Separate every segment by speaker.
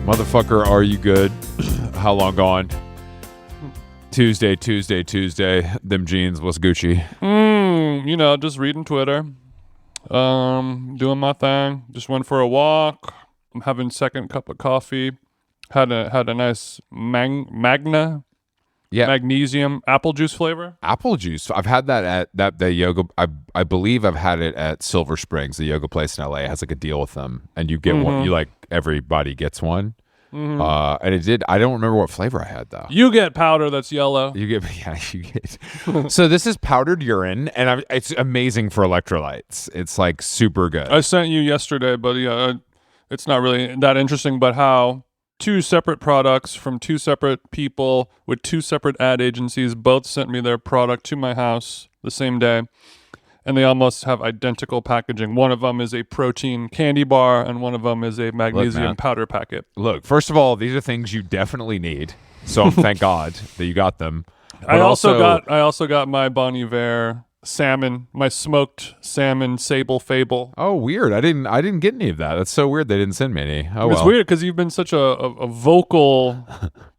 Speaker 1: Motherfucker, are you good? How long gone? Tuesday. Them jeans, what's Gucci?
Speaker 2: Just reading Twitter. Doing my thing. Just went for a walk. I'm having second cup of coffee. Had a nice Magna.
Speaker 1: Yeah.
Speaker 2: Magnesium apple juice flavor.
Speaker 1: Apple juice. I've had that at the yoga. I believe I've had it at Silver Springs, the yoga place in LA. It has like a deal with them, and you get one. You like everybody gets one. And it did. I don't remember what flavor I had though.
Speaker 2: You get powder that's yellow.
Speaker 1: You get. So this is powdered urine, and it's amazing for electrolytes. It's like super good.
Speaker 2: I sent you yesterday, but yeah, it's not really that interesting. But how two separate products from two separate people with two separate ad agencies both sent me their product to my house the same day. And they almost have identical packaging. One of them is a protein candy bar, and one of them is a magnesium powder packet.
Speaker 1: Look, first of all, these are things you definitely need. So thank God that you got them. But
Speaker 2: I also got my Bon Iver salmon, my smoked salmon Sable Fable.
Speaker 1: Oh, weird! I didn't get any of that. That's so weird. They didn't send me any. Oh,
Speaker 2: it's weird because you've been such a vocal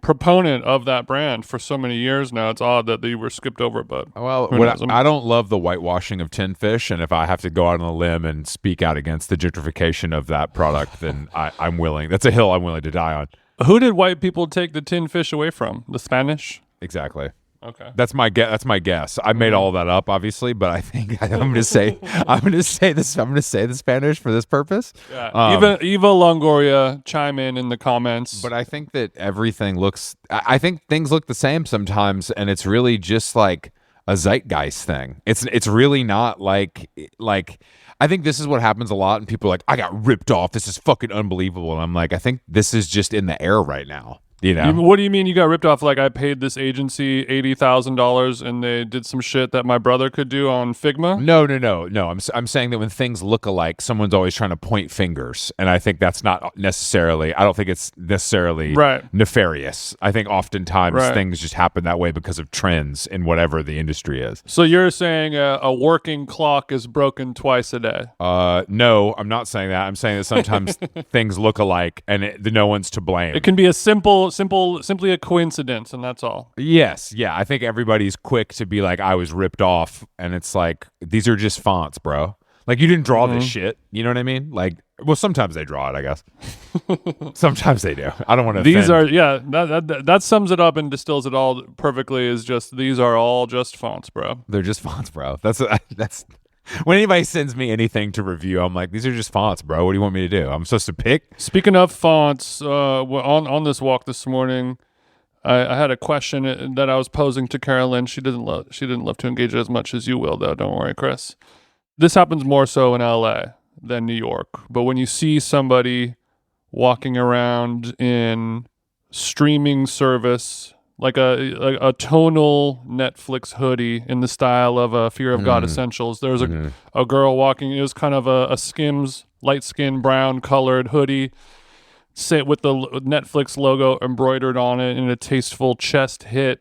Speaker 2: proponent of that brand for so many years now. It's odd that you were skipped over, but
Speaker 1: I don't love the whitewashing of tin fish, and if I have to go out on a limb and speak out against the gentrification of that product, then I'm willing. That's a hill I'm willing to die on.
Speaker 2: Who did white people take the tin fish away from? The Spanish?
Speaker 1: Exactly.
Speaker 2: Okay.
Speaker 1: That's my guess. I made all of that up, obviously, but I think I'm going to say the Spanish for this purpose.
Speaker 2: Yeah. Eva Longoria, chime in the comments.
Speaker 1: But I think that I think things look the same sometimes, and it's really just like a zeitgeist thing. It's really not like I think this is what happens a lot, and people are like, I got ripped off. This is fucking unbelievable. And I'm like, I think this is just in the air right now. You know?
Speaker 2: What do you mean you got ripped off? Like I paid this agency $80,000 and they did some shit that my brother could do on Figma?
Speaker 1: No. I'm saying that when things look alike, someone's always trying to point fingers, and I think that's not necessarily. I don't think it's necessarily nefarious. I think oftentimes things just happen that way because of trends in whatever the industry is.
Speaker 2: So you're saying a working clock is broken twice a day?
Speaker 1: No, I'm not saying that. I'm saying that sometimes things look alike and no one's to blame.
Speaker 2: It can be a simply a coincidence, and that's all.
Speaker 1: Yes, yeah. I think everybody's quick to be like, I was ripped off, and it's like, these are just fonts, bro. Like, you didn't draw this shit. You know what I mean? Like, well, sometimes they draw it, I guess. Sometimes they do. I don't want to.
Speaker 2: These are that sums it up and distills it all perfectly. Is just these are all just fonts, bro.
Speaker 1: They're just fonts, bro. That's. When anybody sends me anything to review, I'm like, these are just fonts, bro. What do you want me to do? I'm supposed to pick?
Speaker 2: Speaking of fonts, on this walk this morning, I had a question that I was posing to Carolyn. She didn't love to engage it as much as you will, though. Don't worry, Chris. This happens more so in LA than New York. But when you see somebody walking around in streaming service, like a tonal Netflix hoodie in the style of a Fear of God Essentials. There was a girl walking. It was kind of a Skims light skin brown colored hoodie, sit with the Netflix logo embroidered on it in a tasteful chest hit.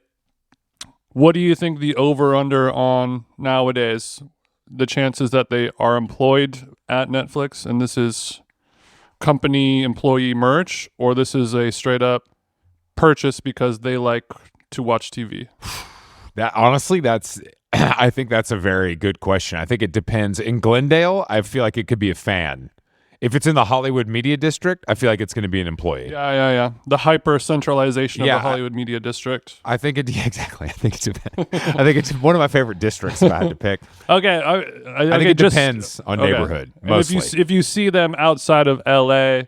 Speaker 2: What do you think the over under on nowadays? The chances that they are employed at Netflix and this is company employee merch, or this is a straight up purchase because they like to watch TV?
Speaker 1: I think that's a very good question. I think it depends. In Glendale, I feel like it could be a fan. If it's in the Hollywood Media District, I feel like it's going to be an employee.
Speaker 2: Yeah. The hyper centralization of the Hollywood Media District.
Speaker 1: I think exactly. I think it's one of my favorite districts if I had to pick.
Speaker 2: Okay,
Speaker 1: I think it depends on neighborhood mostly.
Speaker 2: If you see them outside of LA,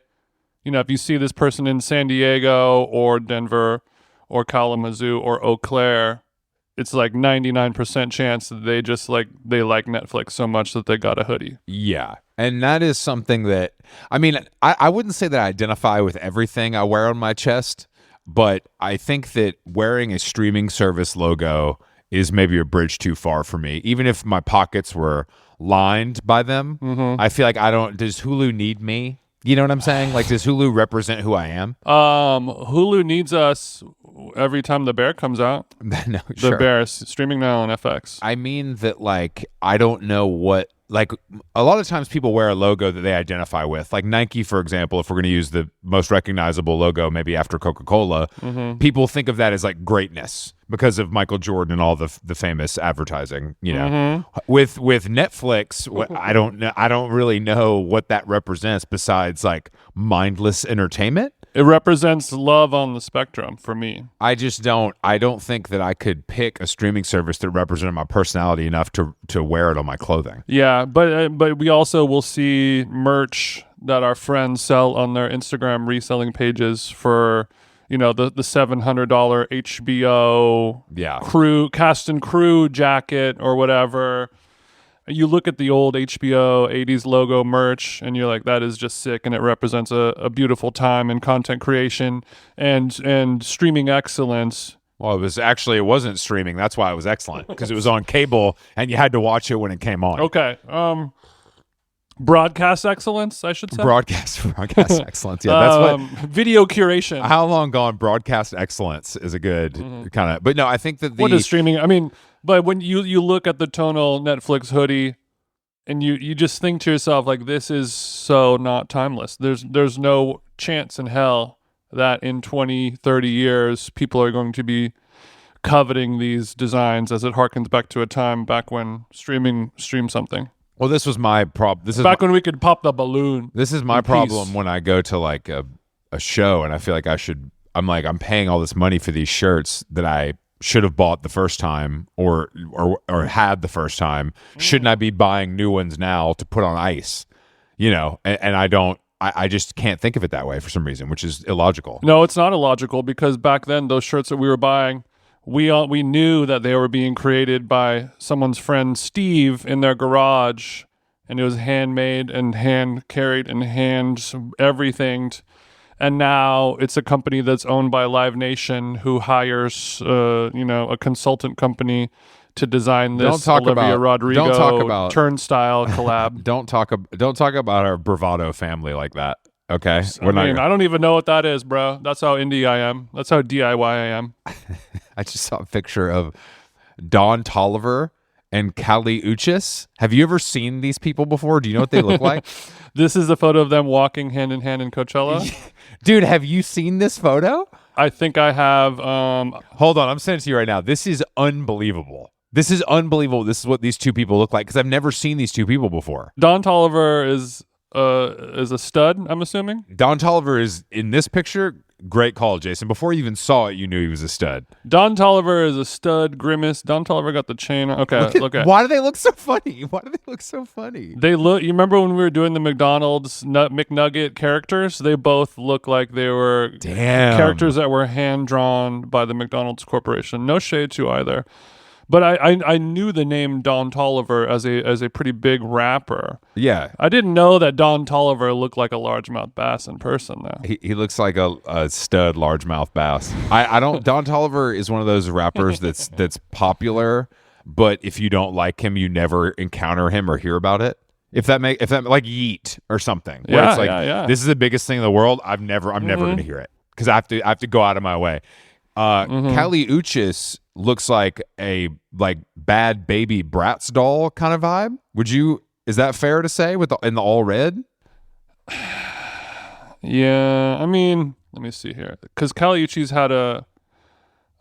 Speaker 2: if you see this person in San Diego or Denver or Kalamazoo or Eau Claire, it's like 99% chance that they like Netflix so much that they got a hoodie.
Speaker 1: Yeah. And that is something that, I wouldn't say that I identify with everything I wear on my chest, but I think that wearing a streaming service logo is maybe a bridge too far for me. Even if my pockets were lined by them, I feel like does Hulu need me? You know what I'm saying? Like, does Hulu represent who I am?
Speaker 2: Hulu needs us every time The Bear comes out.
Speaker 1: No,
Speaker 2: The Bear is streaming now on FX.
Speaker 1: I mean that, like, I don't know what like a lot of times people wear a logo that they identify with, like Nike, for example. If we're going to use the most recognizable logo, maybe after Coca-Cola, people think of that as like greatness because of Michael Jordan and all the famous advertising. You know, with Netflix, I don't really know what that represents besides like mindless entertainment.
Speaker 2: It represents love on the spectrum for me.
Speaker 1: I don't think that I could pick a streaming service that represented my personality enough to wear it on my clothing.
Speaker 2: Yeah, but we also will see merch that our friends sell on their Instagram reselling pages for, you know, the $700 HBO crew cast and crew jacket or whatever. You look at the old HBO 80s logo merch and you're like, that is just sick, and it represents a beautiful time in content creation and streaming excellence.
Speaker 1: Well, it wasn't streaming. That's why it was excellent, because it was on cable and you had to watch it when it came on.
Speaker 2: Okay. Broadcast excellence, I should say.
Speaker 1: Broadcast excellence. Yeah, that's what
Speaker 2: video curation.
Speaker 1: How long gone? Broadcast excellence is a good kind of. But no, I think that
Speaker 2: what is streaming? I mean, but when you look at the tonal Netflix hoodie, and you just think to yourself, like, this is so not timeless. There's no chance in hell that in 20, 30 years people are going to be coveting these designs, as it harkens back to a time back when streamed something.
Speaker 1: Well, this was my problem. This is
Speaker 2: when we could pop the balloon.
Speaker 1: This is my problem when I go to like a show and I feel like I'm paying all this money for these shirts that I should have bought the first time or had the first time. Shouldn't I be buying new ones now to put on ice? You know, and I just can't think of it that way for some reason, which is illogical.
Speaker 2: No, it's not illogical, because back then those shirts that we were buying, we knew that they were being created by someone's friend Steve in their garage, and it was handmade and hand carried and hand everything. And now it's a company that's owned by Live Nation, who hires a consultant company to design this Olivia Rodrigo Turnstile collab.
Speaker 1: Don't talk about our bravado family like that. Okay,
Speaker 2: I don't even know what that is, bro. That's how indie I am. That's how DIY I am.
Speaker 1: I just saw a picture of Don Toliver and Kali Uchis. Have you ever seen these people before? Do you know what they look like?
Speaker 2: This is a photo of them walking hand in hand in Coachella.
Speaker 1: Dude, have you seen this photo?
Speaker 2: I think I have.
Speaker 1: Hold on, I'm sending it to you right now. This is unbelievable. This is what these two people look like, because I've never seen these two people before.
Speaker 2: Don Toliver is a stud, I'm assuming.
Speaker 1: Don Toliver is in this picture. Great call, Jason. Before you even saw it, you knew he was a stud.
Speaker 2: Don Toliver is a stud. Grimace. Don Toliver got the chain. Okay, look at.
Speaker 1: Why do they look so funny?
Speaker 2: They look. You remember when we were doing the McDonald's McNugget characters? They both look like they were characters that were hand drawn by the McDonald's Corporation. No shade to either. But I knew the name Don Toliver as a pretty big rapper.
Speaker 1: Yeah.
Speaker 2: I didn't know that Don Toliver looked like a largemouth bass in person, though.
Speaker 1: He looks like a stud largemouth bass. I don't. Don Toliver is one of those rappers that's popular, but if you don't like him, you never encounter him or hear about it. If that like Yeet or something. Where it's like, this is the biggest thing in the world. I'm never going to hear it, because I have to go out of my way. Kali Uchis looks like a bad baby Bratz doll kind of vibe. Is that fair to say in the all red?
Speaker 2: Yeah, I mean, let me see here, because Kali Uchis had a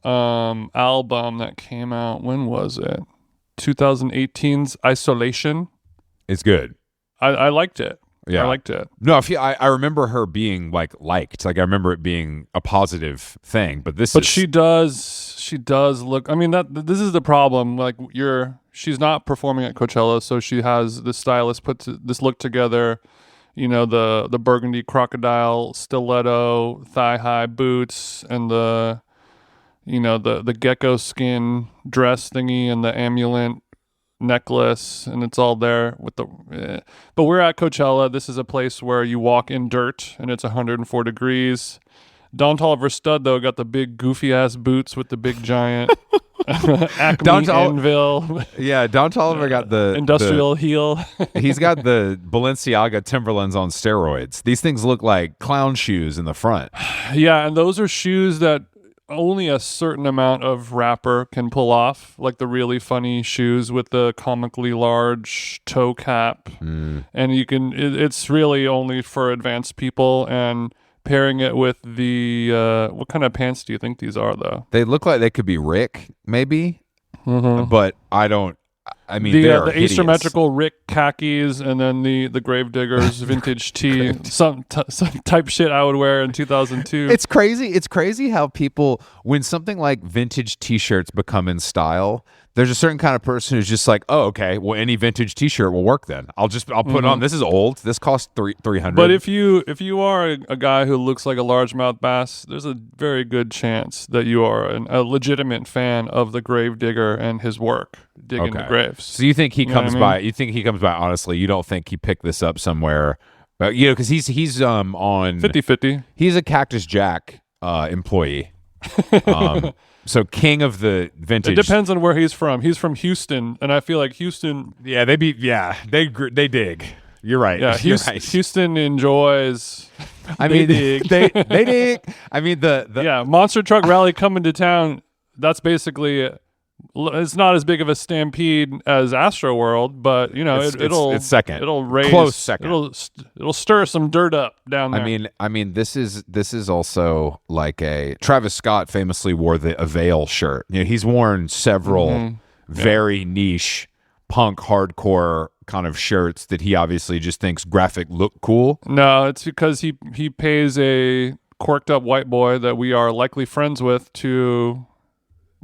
Speaker 2: album that came out. When was it? 2018's Isolation.
Speaker 1: It's good.
Speaker 2: I liked it.
Speaker 1: Yeah,
Speaker 2: I liked it.
Speaker 1: No, I remember her being liked. Like, I remember it being a positive thing. But
Speaker 2: she does look. I mean, this is the problem. Like, she's not performing at Coachella, so she has the stylist put this look together. You know, the burgundy crocodile stiletto thigh high boots, and the gecko skin dress thingy, and the amulet necklace, and it's all there with but we're at Coachella. This is a place where you walk in dirt and it's 104 degrees. Don Toliver stud, though, got the big goofy ass boots with the big giant Acme anvil.
Speaker 1: Yeah, Don Toliver got the
Speaker 2: industrial heel.
Speaker 1: He's got the Balenciaga Timberlands on steroids. These things look like clown shoes in the front.
Speaker 2: Yeah, and those are shoes that only a certain amount of rapper can pull off, like the really funny shoes with the comically large toe cap. And it's really only for advanced people. And pairing it with the what kind of pants do you think these are, though?
Speaker 1: They look like they could be Rick, maybe, but I don't. I mean,
Speaker 2: The
Speaker 1: they're
Speaker 2: the
Speaker 1: hideous.
Speaker 2: asymmetrical Rick khakis, and then the Gravediggers vintage tee, some type shit I would wear in 2002.
Speaker 1: It's crazy. It's crazy how people, when something like vintage T-shirts become in style, there's a certain kind of person who's just like, oh, okay, well, any vintage T-shirt will work then. I'll put it on. This is old. This costs $300.
Speaker 2: But if you are a guy who looks like a largemouth bass, there's a very good chance that you are a legitimate fan of the Gravedigger and his work digging the graves.
Speaker 1: So you think he
Speaker 2: know
Speaker 1: comes
Speaker 2: what I
Speaker 1: by?
Speaker 2: mean?
Speaker 1: You think he comes by honestly? You don't think he picked this up somewhere? You know, because he's on
Speaker 2: 50-50.
Speaker 1: He's a Cactus Jack employee. So king of the vintage.
Speaker 2: It depends on where he's from. He's from Houston, and I feel like Houston.
Speaker 1: Yeah, they dig. You're right.
Speaker 2: Yeah,
Speaker 1: You're right.
Speaker 2: Houston enjoys.
Speaker 1: I mean,
Speaker 2: dig.
Speaker 1: they dig. I mean, the
Speaker 2: Yeah, Monster Truck Rally coming to town. That's basically. It's not as big of a stampede as Astro World, but you know
Speaker 1: it's second.
Speaker 2: It'll raise
Speaker 1: Close second.
Speaker 2: It'll stir some dirt up down there.
Speaker 1: I mean, this is also like a Travis Scott famously wore the Avail shirt. You know, he's worn several very niche punk hardcore kind of shirts that he obviously just thinks graphic look cool.
Speaker 2: No, it's because he pays a corked up white boy that we are likely friends with to.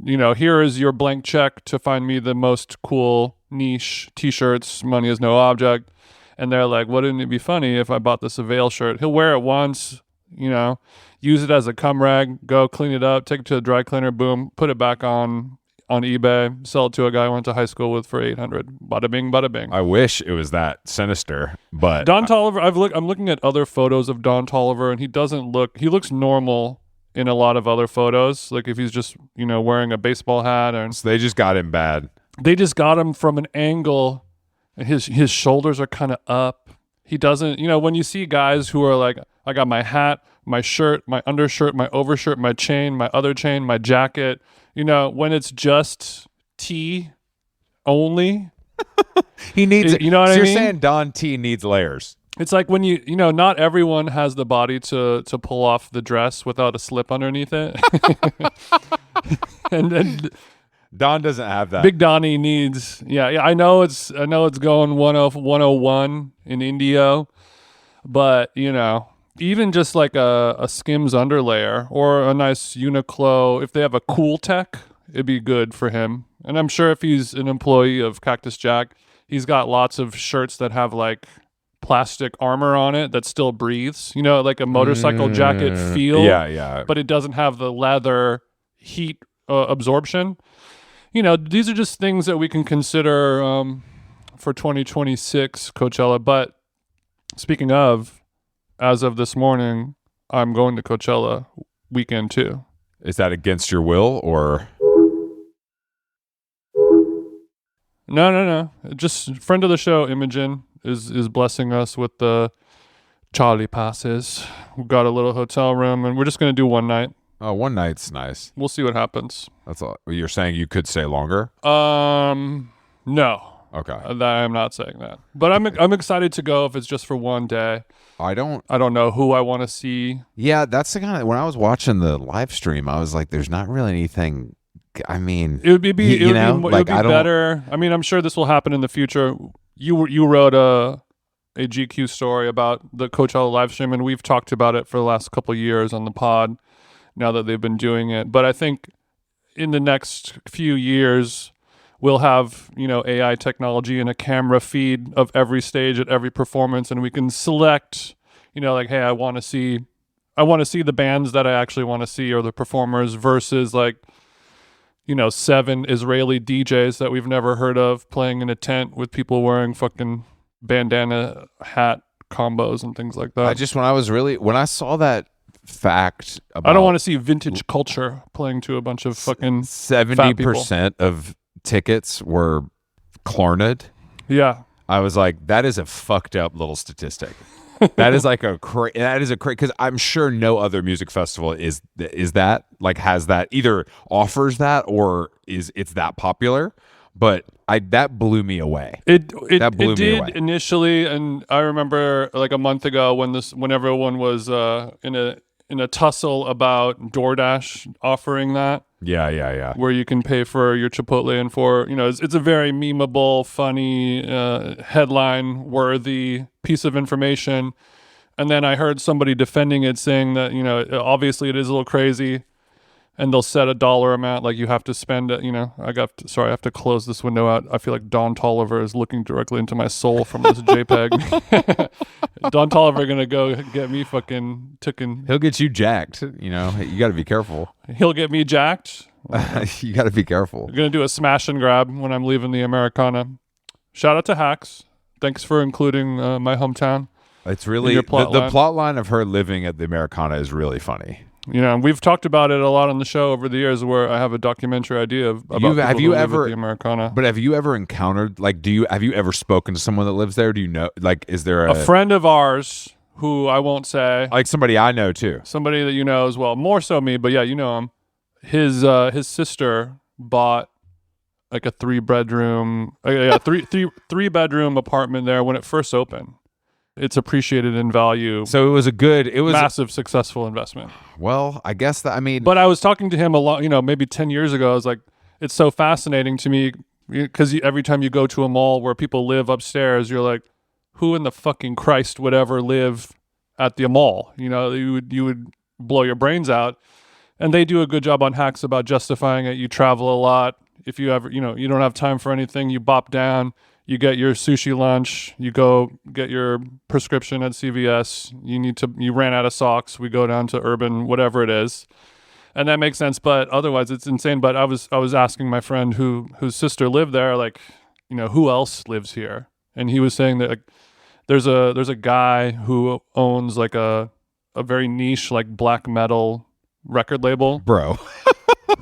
Speaker 2: You know, here is your blank check to find me the most cool niche T-shirts. Money is no object. And they're like, wouldn't it be funny if I bought this Avail shirt? He'll wear it once, you know, use it as a cum rag, go clean it up, take it to a dry cleaner, boom, put it back on eBay, sell it to a guy I went to high school with for $800. Bada bing, bada bing.
Speaker 1: I wish it was that sinister, but
Speaker 2: Don Toliver, I'm looking at other photos of Don Toliver, and he looks normal in a lot of other photos, like if he's just, you know, wearing a baseball hat, or
Speaker 1: so they just got him bad.
Speaker 2: They just got him from an angle, and his shoulders are kind of up. He doesn't, you know, when you see guys who are like, I got my hat, my shirt, my undershirt, my overshirt, my chain, my other chain, my jacket, you know, when it's just T only,
Speaker 1: He needs
Speaker 2: you know what
Speaker 1: so
Speaker 2: I
Speaker 1: you're
Speaker 2: mean?
Speaker 1: saying Don T needs layers.
Speaker 2: It's like when you know, not everyone has the body to pull off the dress without a slip underneath it. and
Speaker 1: Don doesn't have that.
Speaker 2: Big Donnie needs, yeah. I know it's going 101 in Indio, but you know, even just like a Skims underlayer or a nice Uniqlo, if they have a Cool Tech, it'd be good for him. And I'm sure if he's an employee of Cactus Jack, he's got lots of shirts that have like plastic armor on it that still breathes, you know, like a motorcycle jacket feel.
Speaker 1: Yeah.
Speaker 2: But it doesn't have the leather heat absorption. You know, these are just things that we can consider for 2026 Coachella. But speaking of, as of this morning, I'm going to Coachella weekend too.
Speaker 1: Is that against your will or?
Speaker 2: No. Just friend of the show, Imogen, is blessing us with the Charlie passes. We've got a little hotel room, and we're just going to do one night.
Speaker 1: Oh, one night's nice.
Speaker 2: We'll see what happens.
Speaker 1: That's all. You're saying you could stay longer?
Speaker 2: No.
Speaker 1: Okay.
Speaker 2: I'm not saying that. But I'm excited to go if it's just for one day.
Speaker 1: I don't
Speaker 2: know who I want to see.
Speaker 1: Yeah, that's the kind of, when I was watching the live stream, I was like, there's not really anything. I mean,
Speaker 2: It would be
Speaker 1: like,
Speaker 2: better. I mean, I'm sure this will happen in the future. You wrote a GQ story about the Coachella live stream, and we've talked about it for the last couple of years on the pod now that they've been doing it. But I think in the next few years, we'll have, you know, AI technology and a camera feed of every stage at every performance, and we can select, you know, like, hey, I want to see the bands that I actually want to see or the performers versus like, you know, 7 Israeli DJs that we've never heard of playing in a tent with people wearing fucking bandana hat combos and things like that.
Speaker 1: When I saw that fact about,
Speaker 2: I don't want to see vintage culture playing to a bunch of fucking
Speaker 1: 70% of tickets were Klarna'd.
Speaker 2: Yeah.
Speaker 1: I was like, that is a fucked up little statistic. That is like that is a crazy, because I'm sure no other music festival is that, like, has that, either offers that or it's that popular. But that blew me away.
Speaker 2: It
Speaker 1: blew me
Speaker 2: did
Speaker 1: away.
Speaker 2: initially, and I remember like a month ago when everyone was in a tussle about DoorDash offering that,
Speaker 1: Yeah.
Speaker 2: where you can pay for your Chipotle, and for, it's a very memeable, funny, headline worthy piece of information. And then I heard somebody defending it, saying that, obviously it is a little crazy, and they'll set a dollar amount, like you have to spend it. I have to close this window out. I feel like Don Tolliver is looking directly into my soul from this JPEG. Don Tolliver gonna go get me fucking taken.
Speaker 1: He'll get you jacked. You got to be careful.
Speaker 2: He'll get me jacked.
Speaker 1: You got to be careful.
Speaker 2: I'm gonna do a smash and grab when I'm leaving the Americana. Shout out to Hacks. Thanks for including my hometown.
Speaker 1: It's really the plot line of her living at the Americana is really funny.
Speaker 2: We've talked about it a lot on the show over the years, where I have a documentary idea about
Speaker 1: have you ever
Speaker 2: the Americana.
Speaker 1: But have you ever encountered, like, have you ever spoken to someone that lives there? Do you know, like, is there
Speaker 2: a friend of ours who I won't say,
Speaker 1: like somebody I know too,
Speaker 2: somebody that you know as well, more so me, but yeah, you know him. His sister bought like a 3-bedroom, three bedroom apartment there when it first opened. It's appreciated in value.
Speaker 1: So it was a
Speaker 2: massive, successful investment.
Speaker 1: Well, I guess
Speaker 2: but I was talking to him a lot, maybe 10 years ago. I was like, it's so fascinating to me, because every time you go to a mall where people live upstairs, you're like, who in the fucking Christ would ever live at the mall? You would blow your brains out. And they do a good job on Hacks about justifying it. You travel a lot. If you ever, you don't have time for anything, you bop down. You get your sushi lunch, you go get your prescription at CVS, you ran out of socks, we go down to Urban, whatever it is. And that makes sense, but otherwise it's insane. But I was asking my friend whose sister lived there, like, who else lives here? And he was saying that, like, there's a guy who owns like a very niche, like, black metal record label.
Speaker 1: Bro.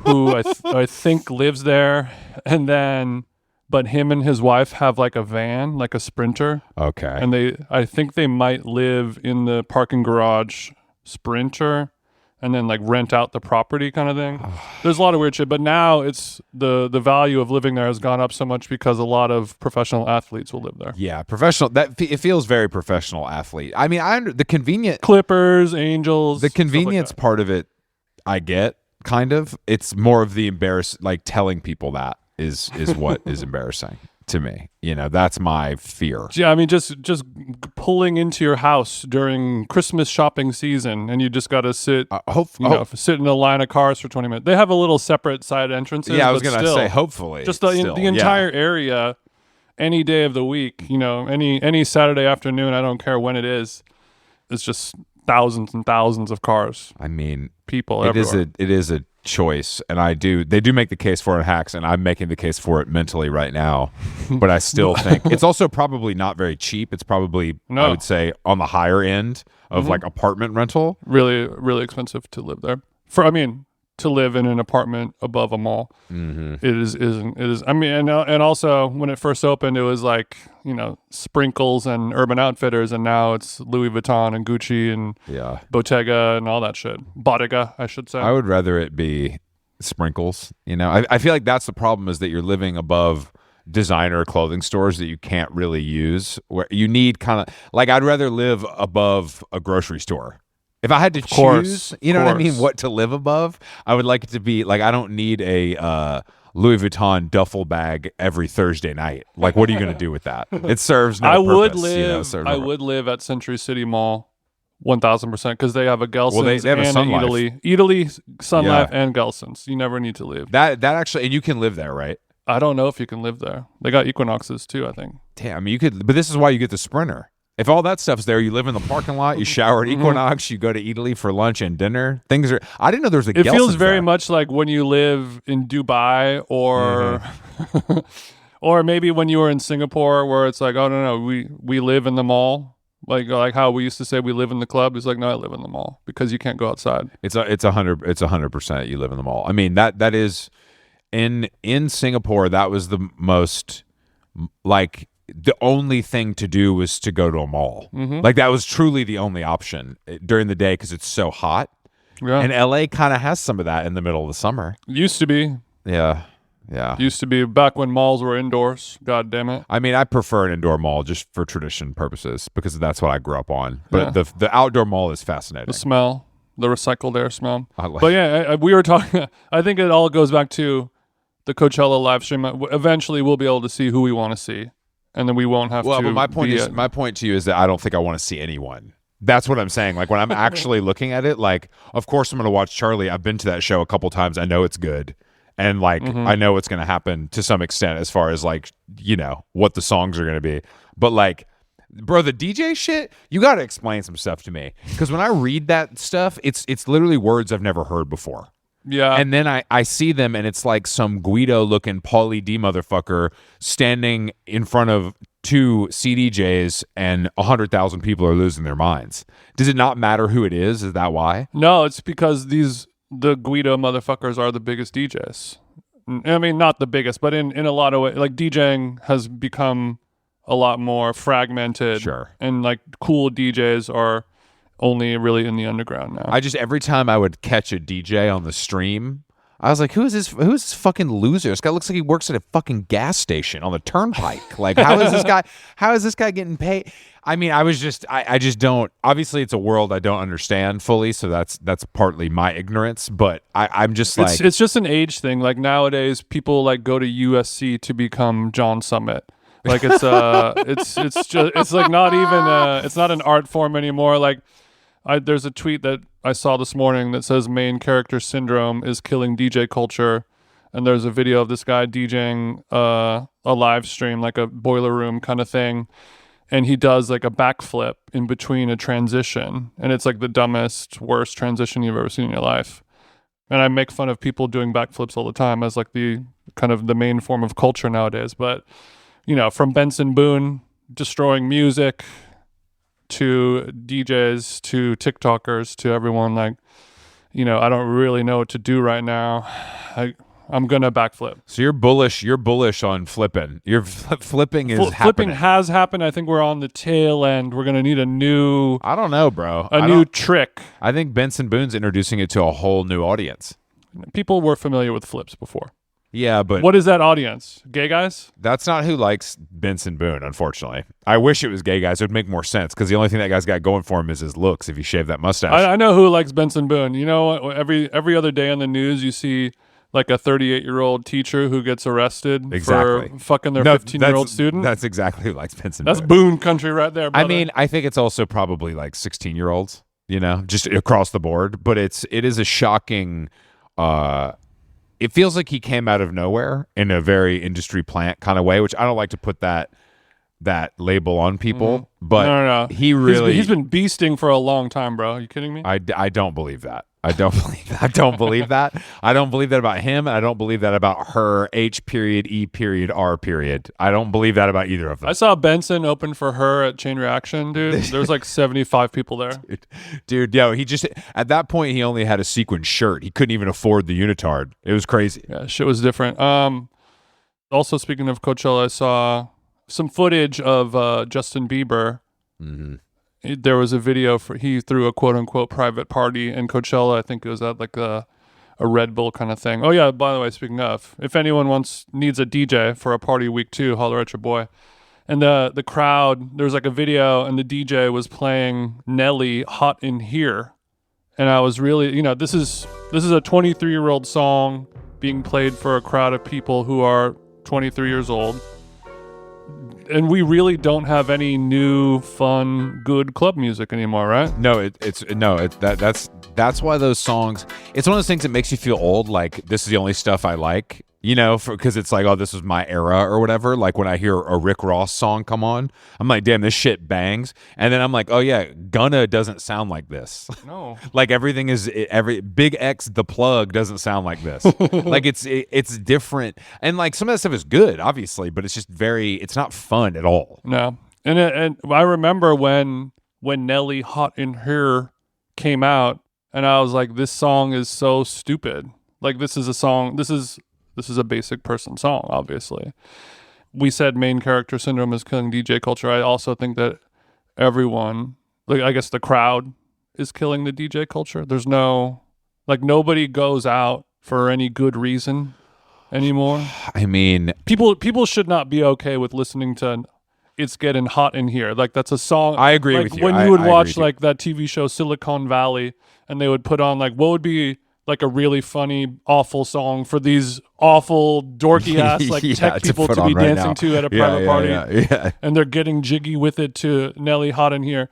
Speaker 2: Who I think lives there. And then, but him and his wife have like a van, like a Sprinter.
Speaker 1: Okay.
Speaker 2: And I think they might live in the parking garage Sprinter and then like rent out the property kind of thing. There's a lot of weird shit, but now it's the value of living there has gone up so much because a lot of professional athletes will live there.
Speaker 1: Yeah, professional. It feels very professional athlete. I mean, the convenient
Speaker 2: Clippers, Angels.
Speaker 1: The convenience
Speaker 2: like
Speaker 1: part of it, I get, kind of. It's more of the like telling people that is what is embarrassing to me. That's my fear.
Speaker 2: Yeah, I mean, just pulling into your house during Christmas shopping season, and you just got to sit, sit in a line of cars for 20 minutes. They have a little separate side entrances.
Speaker 1: Yeah, I was going to say, hopefully.
Speaker 2: Just the entire area, any day of the week, any Saturday afternoon, I don't care when it is, it's just thousands and thousands of cars.
Speaker 1: I mean,
Speaker 2: people everywhere.
Speaker 1: It is a choice, and they do make the case for it in Hacks, and I'm making the case for it mentally right now, but I still think it's also probably not very cheap. It's probably, I would say, on the higher end of like apartment rental.
Speaker 2: Really, really expensive to live there. To live in an apartment above a mall.
Speaker 1: Mm-hmm.
Speaker 2: It is. I mean, and also when it first opened, it was like, Sprinkles and Urban Outfitters, and now it's Louis Vuitton and Gucci and Bottega and all that shit. Bottega, I should say.
Speaker 1: I would rather it be Sprinkles. I feel like that's the problem, is that you're living above designer clothing stores that you can't really use, where you need kind of like, I'd rather live above a grocery store. If I had to choose, what I mean, what to live above, I would like it to be like, I don't need a Louis Vuitton duffel bag every Thursday night. Like, what are you going to do with that? It serves no purpose.
Speaker 2: I would live at Century City Mall 1,000%, because they have a Gelson's
Speaker 1: they have
Speaker 2: and
Speaker 1: a Sun Life.
Speaker 2: Eataly, Sun Life, and Gelson's. You never need to leave.
Speaker 1: That actually, and you can live there, right?
Speaker 2: I don't know if you can live there. They got Equinoxes too, I think.
Speaker 1: Damn, I mean, you could, but this is why you get the Sprinter. If all that stuff's there, you live in the parking lot, you shower at Equinox, you go to Eataly for lunch and dinner. I didn't know there was a Gelson's.
Speaker 2: It feels very much like when you live in Dubai or or maybe when you were in Singapore, where it's like, oh no, we live in the mall. Like how we used to say we live in the club. It's like, no, I live in the mall, because you can't go outside.
Speaker 1: It's 100% you live in the mall. I mean, that is in Singapore, that was the most, like, the only thing to do was to go to a mall. Like that was truly the only option during the day because it's so hot.
Speaker 2: Yeah.
Speaker 1: And LA kind of has some of that in the middle of the summer.
Speaker 2: Used to be.
Speaker 1: Yeah.
Speaker 2: Used to be back when malls were indoors. God damn it.
Speaker 1: I mean, I prefer an indoor mall just for tradition purposes because that's what I grew up on. But the outdoor mall is fascinating.
Speaker 2: The smell, the recycled air smell.
Speaker 1: But
Speaker 2: yeah, we were talking. I think it all goes back to the Coachella live stream. Eventually, we'll be able to see who we want to see, and then we won't have to.
Speaker 1: Well, but my point to you is that I don't think I want to see anyone. That's what I'm saying. Like when I'm actually looking at it, like of course I'm going to watch Charlie. I've been to that show a couple times. I know it's good. And like I know what's going to happen to some extent as far as like, you know, what the songs are going to be. But like, bro, the DJ shit, you got to explain some stuff to me. Because when I read that stuff, it's literally words I've never heard before.
Speaker 2: Yeah.
Speaker 1: And then I see them and it's like some Guido looking Pauly D motherfucker standing in front of 2 CDJs and 100,000 people are losing their minds. Does it not matter who it is? Is that why?
Speaker 2: No, it's because the Guido motherfuckers are the biggest DJs. I mean, not the biggest, but in a lot of ways, like DJing has become a lot more fragmented.
Speaker 1: Sure.
Speaker 2: And like cool DJs are only really in the underground now.
Speaker 1: Every time I would catch a DJ on the stream, I was like, who's this fucking loser? This guy looks like he works at a fucking gas station on the turnpike. Like, how is this guy getting paid? I mean, I just don't, obviously it's a world I don't understand fully. So that's partly my ignorance, but I'm just like,
Speaker 2: it's just an age thing. Like nowadays people like go to USC to become John Summit. Like it's like not even, it's not an art form anymore. Like there's a tweet that I saw this morning that says main character syndrome is killing DJ culture. And there's a video of this guy DJing a live stream, like a boiler room kind of thing. And he does like a backflip in between a transition. And it's like the dumbest, worst transition you've ever seen in your life. And I make fun of people doing backflips all the time as like the kind of the main form of culture nowadays. But, you know, from Benson Boone destroying music to DJs to TikTokers to everyone, like, you know, I don't really know what to do right now. I'm gonna backflip.
Speaker 1: So you're bullish on flipping. You're flipping is happening.
Speaker 2: Flipping has happened. I think we're on the tail end. We're gonna need a new.
Speaker 1: I don't know, bro.
Speaker 2: New trick.
Speaker 1: I think Benson Boone's introducing it to a whole new audience.
Speaker 2: People were familiar with flips before.
Speaker 1: Yeah, but
Speaker 2: what is that audience? Gay guys?
Speaker 1: That's not who likes Benson Boone, unfortunately. I wish it was gay guys. It would make more sense because the only thing that guy's got going for him is his looks. If you shave that mustache,
Speaker 2: I know who likes Benson Boone. You know, every other day on the news, you see like a 38-year-old teacher who gets arrested for fucking their 15-year-old student.
Speaker 1: That's exactly who likes Benson
Speaker 2: Boone. That's
Speaker 1: Boone
Speaker 2: country right there, brother.
Speaker 1: I mean, I think it's also probably like 16-year-olds, you know, just across the board. But it is a shocking... it feels like he came out of nowhere in a very industry plant kind of way, which I don't like to put that label on people. But
Speaker 2: no.
Speaker 1: He really...
Speaker 2: He's been beasting for a long time, bro. Are you kidding me?
Speaker 1: I don't believe that. I don't believe that. I don't believe that. I don't believe that about him, and I don't believe that about her, H.E.R. I don't believe that about either of them.
Speaker 2: I saw Benson open for her at Chain Reaction, dude. There was like 75 people there.
Speaker 1: Dude, yo, he just, at that point, he only had a sequin shirt. He couldn't even afford the unitard. It was crazy.
Speaker 2: Yeah, shit was different. Also, speaking of Coachella, I saw some footage of Justin Bieber.
Speaker 1: Mm-hmm.
Speaker 2: There was a video he threw a quote unquote private party in Coachella. I think it was at like a Red Bull kind of thing. Oh yeah, by the way, speaking of, if anyone needs a DJ for a party week 2, holler at your boy. And the crowd, there was like a video and the DJ was playing Nelly Hot in Here. And I was really, you know, this is a 23-year-old song being played for a crowd of people who are 23 years old. And we really don't have any new, fun, good club music anymore, right?
Speaker 1: No, that's why those songs. It's one of those things that makes you feel old. Like this is the only stuff I like, you know, because it's like, oh, this was my era or whatever. Like when I hear a Rick Ross song come on, I'm like, damn, this shit bangs. And then I'm like, oh yeah, Gunna doesn't sound like this.
Speaker 2: No,
Speaker 1: like everything is Big X the Plug doesn't sound like this. Like it's different, and like some of that stuff is good, obviously, but it's just it's not fun at all.
Speaker 2: No, and I remember when Nelly Hot in Here came out, and I was like, this song is so stupid. Like this is a song. This is a basic person song, obviously. we said main character syndrome is killing DJ culture. I also think that everyone, like I guess the crowd, is killing the DJ culture. There's no, like, nobody goes out for any good reason anymore.
Speaker 1: I mean,
Speaker 2: People should not be okay with listening to "It's Getting Hot in Here." Like, that's a song.
Speaker 1: I agree
Speaker 2: like,
Speaker 1: with you.
Speaker 2: When
Speaker 1: I
Speaker 2: you would
Speaker 1: agree
Speaker 2: watch
Speaker 1: with you.
Speaker 2: like that TV show Silicon Valley, and they would put on like what would be like a really funny, awful song for these awful, dorky ass like
Speaker 1: Yeah,
Speaker 2: tech people
Speaker 1: put
Speaker 2: to be
Speaker 1: on right
Speaker 2: dancing
Speaker 1: now.
Speaker 2: to at a
Speaker 1: Yeah,
Speaker 2: private party,
Speaker 1: yeah.
Speaker 2: and they're getting jiggy with it to Nelly Hot in Here.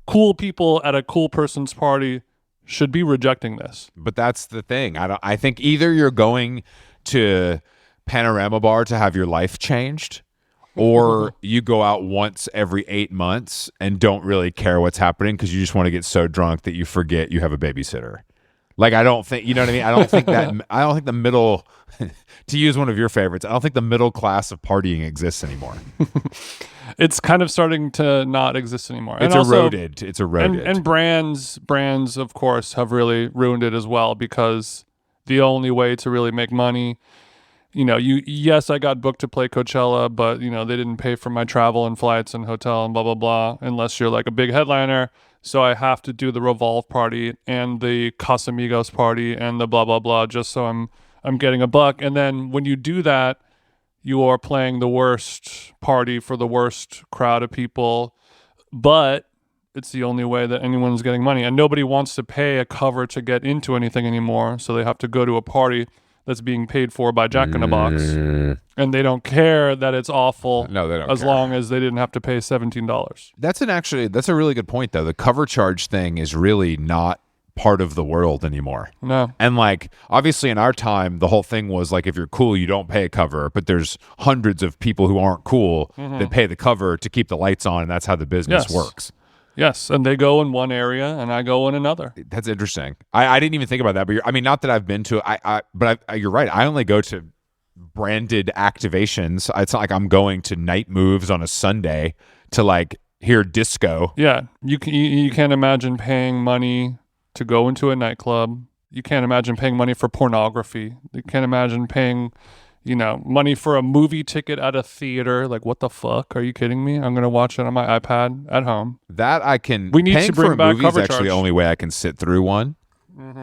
Speaker 2: Cool people at a cool person's party should be rejecting this.
Speaker 1: But that's the thing. I think either you're going to Panorama Bar to have your life changed, or you go out once every 8 months and don't really care what's happening because you just want to get so drunk that you forget you have a babysitter. Like, I don't think, you know what I mean? I don't think the middle, to use one of your favorites, I don't think the middle class of partying exists anymore.
Speaker 2: It's kind of starting to not exist anymore.
Speaker 1: It's
Speaker 2: And also-
Speaker 1: eroded. It's eroded.
Speaker 2: And brands, of course, have really ruined it as well, because the only way to really make money, yes, I got booked to play Coachella, but they didn't pay for my travel and flights and hotel and blah blah blah, unless you're like a big headliner. So I have to do the Revolve party and the Casamigos party and the blah blah blah, just so I'm getting a buck. And then when you do that, you are playing the worst party for the worst crowd of people, but it's the only way that anyone's getting money. And nobody wants to pay a cover to get into anything anymore, so they have to go to a party that's being paid for by Jack in the Box. And they don't care that it's awful.
Speaker 1: No, they don't
Speaker 2: as
Speaker 1: care.
Speaker 2: long as they didn't have to pay $17.
Speaker 1: That's a really good point, though. The cover charge thing is really not part of the world anymore.
Speaker 2: No.
Speaker 1: And like, obviously in our time, the whole thing was like, if you're cool, you don't pay a cover, but there's hundreds of people who aren't cool that pay the cover to keep the lights on. And that's how the business
Speaker 2: Yes.
Speaker 1: works.
Speaker 2: Yes, and they go in one area and I go in another.
Speaker 1: That's interesting. I didn't even think about that, but not that I've been to but you're right. I only go to branded activations. It's not like I'm going to night moves on a Sunday to like hear disco.
Speaker 2: Yeah, you can't imagine paying money to go into a nightclub. You can't imagine paying money for pornography. You can't imagine paying, money for a movie ticket at a theater. Like, what the fuck? Are you kidding me? I'm gonna watch it on my iPad at home.
Speaker 1: That I can.
Speaker 2: We need
Speaker 1: paying
Speaker 2: to bring
Speaker 1: for a
Speaker 2: back
Speaker 1: movie is
Speaker 2: cover
Speaker 1: actually
Speaker 2: charge.
Speaker 1: the only way I can sit through one.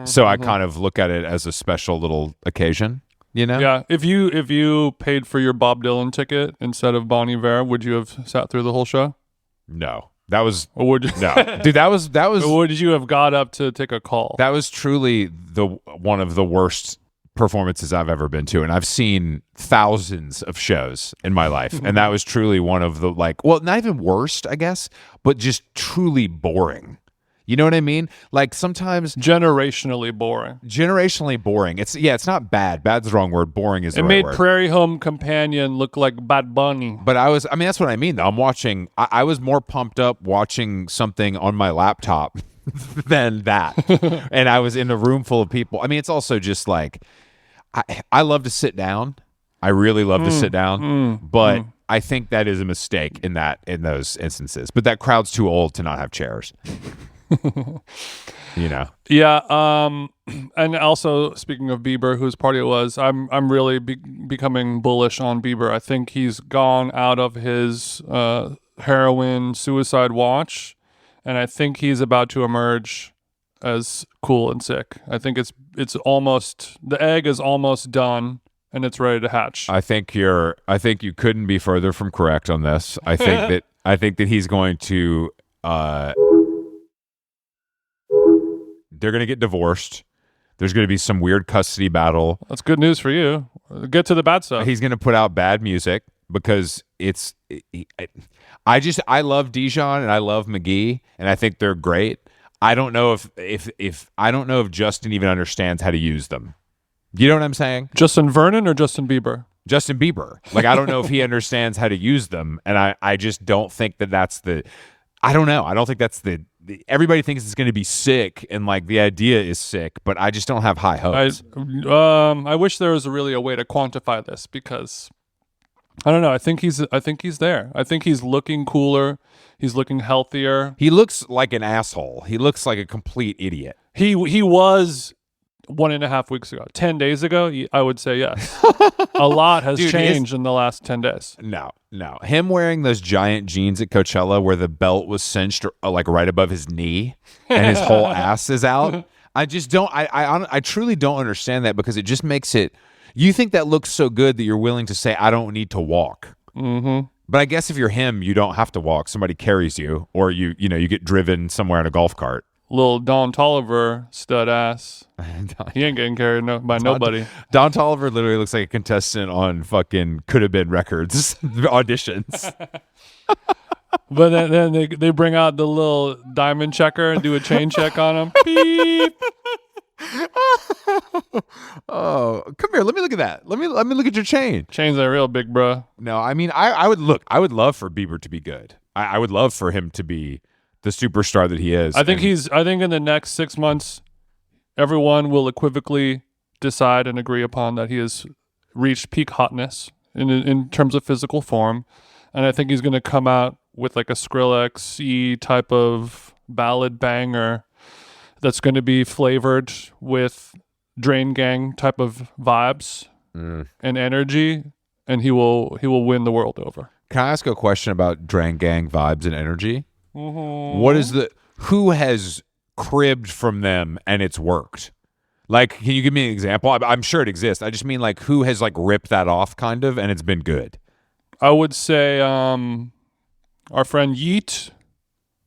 Speaker 1: So I kind of look at it as a special little occasion.
Speaker 2: Yeah, if you paid for your Bob Dylan ticket instead of Bon Iver, would you have sat through the whole show?
Speaker 1: No, that was
Speaker 2: Or would you?
Speaker 1: no, dude. That was
Speaker 2: Or would you have got up to take a call?
Speaker 1: that was truly one of the worst performances I've ever been to, and I've seen thousands of shows in my life, and that was truly one of the not even worst, I guess, but just truly boring. You know what I mean? Like, sometimes
Speaker 2: Generationally boring.
Speaker 1: generationally boring. It's not bad. Bad's the wrong word. Boring is the
Speaker 2: It
Speaker 1: right
Speaker 2: made
Speaker 1: word.
Speaker 2: Prairie Home Companion look like Bad Bunny.
Speaker 1: But that's what I mean, though. I'm watching, I was more pumped up watching something on my laptop than that. And I was in a room full of people. I mean, it's also just like, I love to sit down. I really love to sit down. But I think that is a mistake in those instances. But that crowd's too old to not have chairs.
Speaker 2: Yeah, and also speaking of Bieber, whose party it was, I'm really becoming bullish on Bieber. I think he's gone out of his heroin suicide watch, and I think he's about to emerge as cool and sick. I think it's almost, the egg is almost done and it's ready to hatch.
Speaker 1: I think you couldn't be further from correct on this. I think that he's going to they're going to get divorced. There's going to be some weird custody battle.
Speaker 2: That's good news for you. Get to the bad stuff.
Speaker 1: He's going to put out bad music because I love Dijon and I love McGee and I think they're great. I don't know if Justin even understands how to use them. You know what I'm saying?
Speaker 2: Justin Vernon or Justin Bieber?
Speaker 1: Justin Bieber. Like, I don't know if he understands how to use them, and I just don't think that's the. I don't know. I don't think that's the everybody thinks it's going to be sick, and like the idea is sick, but I just don't have high hopes.
Speaker 2: I wish there was really a way to quantify this, because I don't know. I think he's there. I think he's looking cooler. He's looking healthier.
Speaker 1: He looks like an asshole. He looks like a complete idiot.
Speaker 2: He was 1.5 weeks ago. 10 days ago, I would say yes. A lot has
Speaker 1: Dude,
Speaker 2: changed in the last 10 days.
Speaker 1: No. Him wearing those giant jeans at Coachella where the belt was cinched like right above his knee and his whole ass is out. I just don't. I truly don't understand that, because it just makes it. You think that looks so good that you're willing to say, I don't need to walk.
Speaker 2: Mm-hmm.
Speaker 1: But I guess if you're him, you don't have to walk. Somebody carries you, or you get driven somewhere in a golf cart.
Speaker 2: Little Don Tolliver stud ass. He ain't getting carried by nobody.
Speaker 1: Don Tolliver literally looks like a contestant on fucking Could Have Been Records auditions.
Speaker 2: But then they bring out the little diamond checker and do a chain check on him. Beep.
Speaker 1: Oh, come here. Let me look at that. Let me look at your chain.
Speaker 2: Chains are real big, bro.
Speaker 1: No, I mean, I would love for Bieber to be good. I would love for him to be the superstar that he is.
Speaker 2: I think in the next 6 months, everyone will equivocally decide and agree upon that he has reached peak hotness in terms of physical form. And I think he's going to come out with like a Skrillex-y type of ballad banger that's going to be flavored with Drain Gang type of vibes and energy, and he will win the world over.
Speaker 1: Can I ask a question about Drain Gang vibes and energy?
Speaker 2: Mm-hmm.
Speaker 1: What is who has cribbed from them and it's worked? Like, can you give me an example? I'm sure it exists. I just mean, like, who has like ripped that off kind of and it's been good?
Speaker 2: I would say our friend Yeet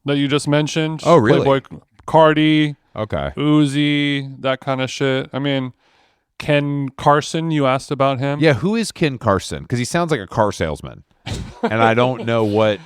Speaker 2: that you just mentioned.
Speaker 1: Oh, really?
Speaker 2: Playboy Cardi.
Speaker 1: Okay.
Speaker 2: Uzi, that kind of shit. I mean, Ken Carson, you asked about him.
Speaker 1: Yeah, who is Ken Carson? Because he sounds like a car salesman, and I don't know what.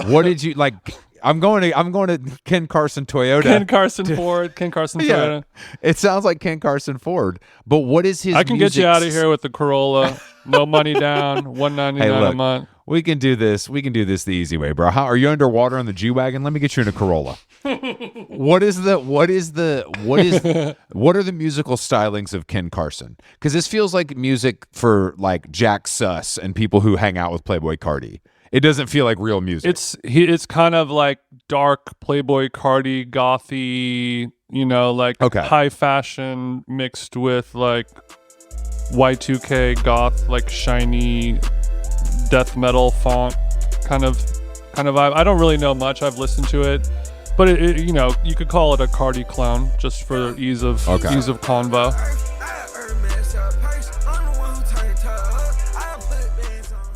Speaker 1: What did you like? I'm going to Ken Carson Toyota.
Speaker 2: Ken Carson Ford. Ken Carson Toyota.
Speaker 1: It sounds like Ken Carson Ford, but what is his?
Speaker 2: I can get you out of here with the Corolla. No money down. $199 a month.
Speaker 1: We can do this. We can do this the easy way, bro. How are you underwater on the G-Wagon? Let me get you in a Corolla. What are the musical stylings of Ken Carson? Because this feels like music for like Jack Suss and people who hang out with Playboy Cardi. It doesn't feel like real music.
Speaker 2: It's kind of like dark Playboy Cardi, gothy, like high fashion mixed with like Y2K goth, like shiny death metal font kind of vibe. I don't really know much. I've listened to it, but it you could call it a Cardi clown just for ease of convo.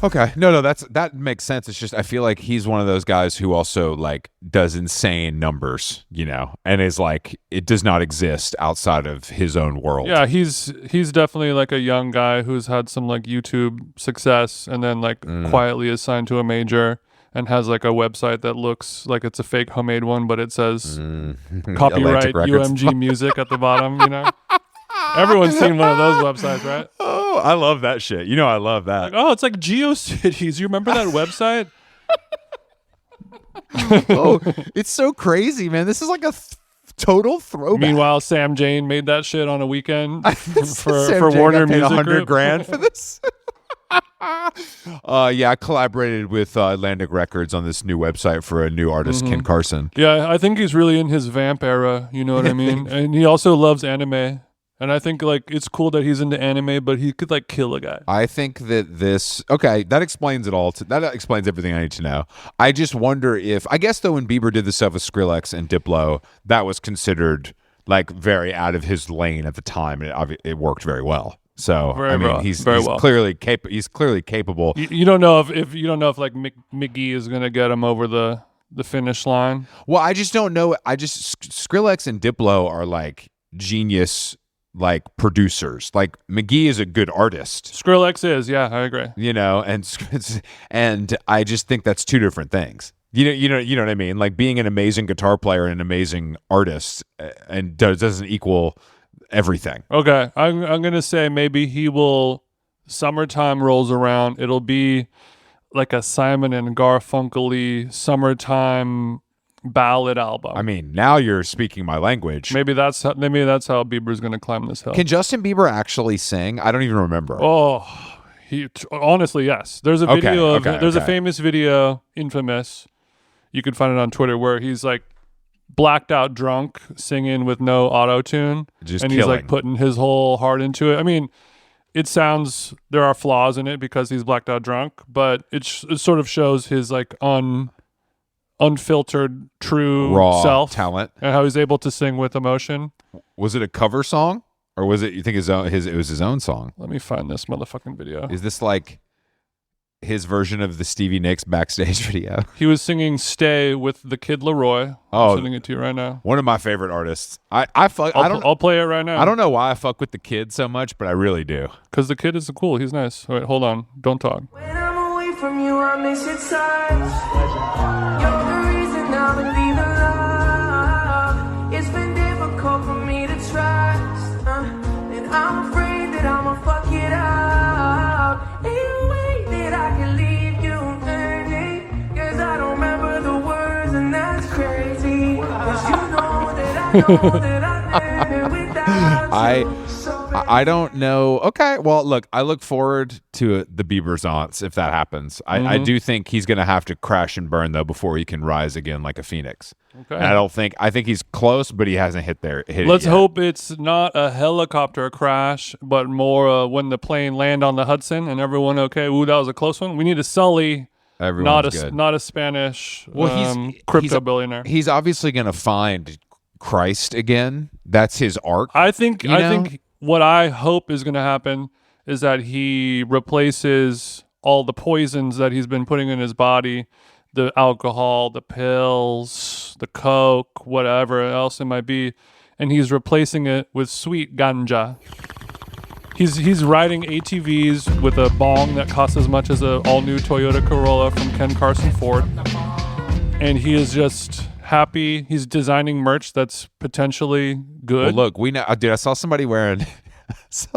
Speaker 1: Okay. No, that makes sense. It's just I feel like he's one of those guys who also like does insane numbers, and is like it does not exist outside of his own world.
Speaker 2: Yeah, he's definitely like a young guy who's had some like YouTube success and then like quietly is signed to a major and has like a website that looks like it's a fake homemade one, but it says copyright UMG music at the bottom, Everyone's seen one of those websites, right?
Speaker 1: Oh, I love that shit. I love that.
Speaker 2: Like, it's like GeoCities. You remember that website?
Speaker 1: Oh, it's so crazy, man. This is like a total throwback.
Speaker 2: Meanwhile, Sam Jane made that shit on a weekend for
Speaker 1: Jane
Speaker 2: Warner
Speaker 1: got paid
Speaker 2: Music Group.
Speaker 1: $100,000 for this. Yeah, I collaborated with Atlantic Records on this new website for a new artist, Ken Carson.
Speaker 2: Yeah, I think he's really in his vamp era. You know what I mean? And he also loves anime. And I think like it's cool that he's into anime, but he could like kill a guy.
Speaker 1: I think that that explains it all. That explains everything I need to know. I just wonder I guess though when Bieber did the stuff with Skrillex and Diplo, that was considered like very out of his lane at the time, and it worked very well. So he's clearly capable.
Speaker 2: You don't know if like McGee is gonna get him over the finish line.
Speaker 1: Well, I just don't know. Skrillex and Diplo are like genius. Like producers, like McGee is a good artist.
Speaker 2: Skrillex is, yeah, I agree.
Speaker 1: And I just think that's two different things. You know what I mean? Like being an amazing guitar player and an amazing artist, and doesn't equal everything.
Speaker 2: Okay, I'm gonna say maybe he will. Summertime rolls around, it'll be like a Simon and Garfunkel-y summertime ballad album.
Speaker 1: I mean, now you're speaking my language.
Speaker 2: Maybe that's how Bieber's going to climb this hill.
Speaker 1: Can Justin Bieber actually sing? I don't even remember.
Speaker 2: Oh, honestly, yes. There's a video a famous video, infamous. You can find it on Twitter where he's like blacked out drunk singing with no auto tune,
Speaker 1: Just
Speaker 2: and
Speaker 1: killing.
Speaker 2: he's like putting his whole heart into it. I mean, it sounds there are flaws in it because he's blacked out drunk, but it sort of shows his like unfiltered, true
Speaker 1: Raw
Speaker 2: self
Speaker 1: talent.
Speaker 2: and how he's able to sing with emotion.
Speaker 1: Was it a cover song, or was it? You think it was his own song?
Speaker 2: Let me find this motherfucking video.
Speaker 1: Is this like his version of the Stevie Nicks backstage video?
Speaker 2: He was singing "Stay" with the Kid Leroy.
Speaker 1: Oh.
Speaker 2: I'm sending it to you right now.
Speaker 1: One of my favorite artists. I don't
Speaker 2: I'll play it right now.
Speaker 1: I don't know why I fuck with the Kid so much, but I really do.
Speaker 2: Because the Kid is cool. He's nice. Wait, hold on. Don't talk.
Speaker 3: When I'm away from you, I miss your touch. You're the reason I believe in love. It's been difficult for me to trust, and I'm afraid that I'ma fuck it up. Any way that I can leave you hurting, 'cause I don't remember the words, and that's crazy. 'Cause you know that I know that I live without you.
Speaker 1: I don't know. Okay, well, look, I look forward to the Bieber's aunts if that happens. I do think he's going to have to crash and burn though before he can rise again like a phoenix.
Speaker 2: Okay.
Speaker 1: And I think he's close, but he hasn't hit it
Speaker 2: Let's
Speaker 1: yet.
Speaker 2: hope it's not a helicopter crash, but more when the plane land on the Hudson and everyone okay. Ooh, that was a close one. We need a Sully,
Speaker 1: Everyone's good.
Speaker 2: not a Spanish
Speaker 1: Well,
Speaker 2: crypto billionaire.
Speaker 1: He's obviously going to find Christ again. That's his arc.
Speaker 2: I think
Speaker 1: You know?
Speaker 2: think what I hope is going to happen is that he replaces all the poisons that he's been putting in his body, the alcohol, the pills, the coke, whatever else it might be, and he's replacing it with sweet ganja. He's riding ATVs with a bong that costs as much as an all-new Toyota Corolla from Ken Carson Ford, and he is just happy. He's designing merch that's potentially good.
Speaker 1: Well, look, we know, dude. I saw somebody wearing.
Speaker 2: His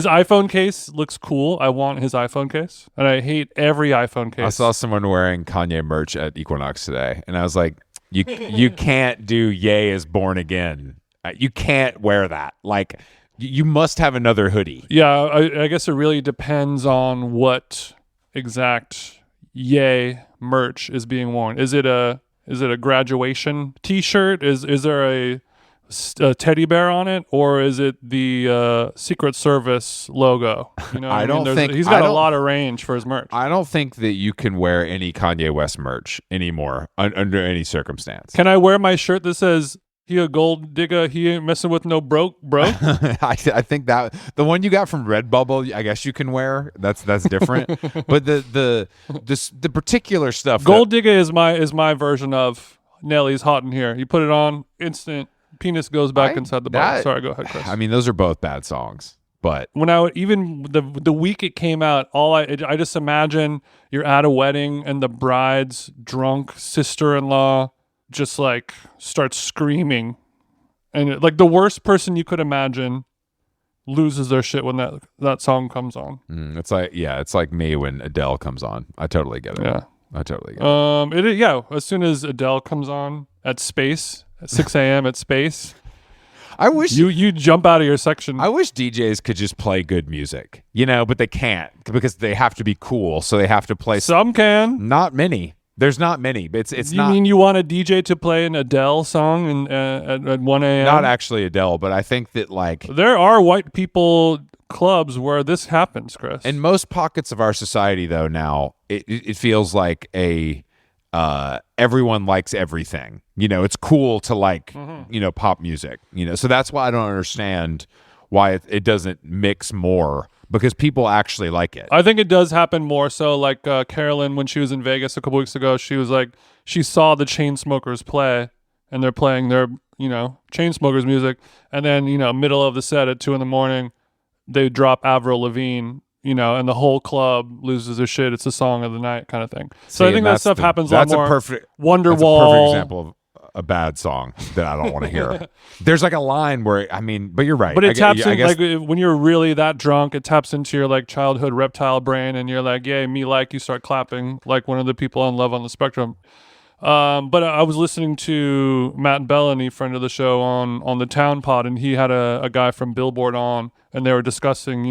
Speaker 2: iPhone case looks cool. I want his iPhone case, and I hate every iPhone case.
Speaker 1: I saw someone wearing Kanye merch at Equinox today, and I was like, "You can't do Ye is Born Again. You can't wear that. Like, you must have another hoodie."
Speaker 2: Yeah, I guess it really depends on what exact Ye merch is being worn. Is it a graduation T-shirt? Is there a teddy bear on it, or is it the Secret Service logo? You know,
Speaker 1: I don't think-
Speaker 2: he's
Speaker 1: I
Speaker 2: got a
Speaker 1: don't-
Speaker 2: lot of range for his merch.
Speaker 1: I don't think that you can wear any Kanye West merch anymore under any circumstance.
Speaker 2: Can I wear my shirt that says "He a gold digger, he ain't messing with no broke, bro"?
Speaker 1: I think that the one you got from Redbubble, I guess you can wear. That's different. But the particular stuff.
Speaker 2: Gold digger is my version of Nelly's hot in here. You put it on, instant penis goes back inside the bottle. Sorry, go ahead, Chris.
Speaker 1: I mean, those are both bad songs, but
Speaker 2: When even the week it came out, I just imagine you're at a wedding and the bride's drunk sister-in-law just like starts screaming, and like the worst person you could imagine loses their shit when that song comes on.
Speaker 1: it's like me when Adele comes on. I totally get it.
Speaker 2: Yeah.
Speaker 1: I totally get it.
Speaker 2: As soon as Adele comes on at 6 a.m. at Space,
Speaker 1: I wish
Speaker 2: you jump out of your section.
Speaker 1: I wish DJs could just play good music, but they can't because they have to be cool. So they have to play.
Speaker 2: Some can.
Speaker 1: Not many. There's not many. It's
Speaker 2: You
Speaker 1: not.
Speaker 2: mean you want a DJ to play an Adele song at 1 a.m.?
Speaker 1: Not actually Adele, but I think that like
Speaker 2: There are white people clubs where this happens, Chris.
Speaker 1: in most pockets of our society, though, now it feels like everyone likes everything. It's cool to like pop music. So that's why I don't understand why it doesn't mix more, because people actually like it.
Speaker 2: I think it does happen more so. Like Carolyn, when she was in Vegas a couple weeks ago, she was like, she saw the Chainsmokers play, and they're playing their Chainsmokers music, and then middle of the set at 2 a.m, they drop Avril Lavigne, and the whole club loses their shit. It's the song of the night kind of thing. So
Speaker 1: See,
Speaker 2: I think
Speaker 1: and
Speaker 2: that
Speaker 1: that's
Speaker 2: stuff
Speaker 1: the-
Speaker 2: happens a lot
Speaker 1: that's a
Speaker 2: more.
Speaker 1: perfect-
Speaker 2: Wonderwall.
Speaker 1: That's a perfect example of a bad song that I don't want to hear. There's like a line where but you're right.
Speaker 2: But it taps
Speaker 1: I
Speaker 2: in,
Speaker 1: guess
Speaker 2: like when you're really that drunk, it taps into your like childhood reptile brain, and you're like, "Yay, me!" Like you start clapping like one of the people on Love on the Spectrum. But I was listening to Matt Bellany, friend of the show, on the Town Pod, and he had a guy from Billboard on, and they were discussing,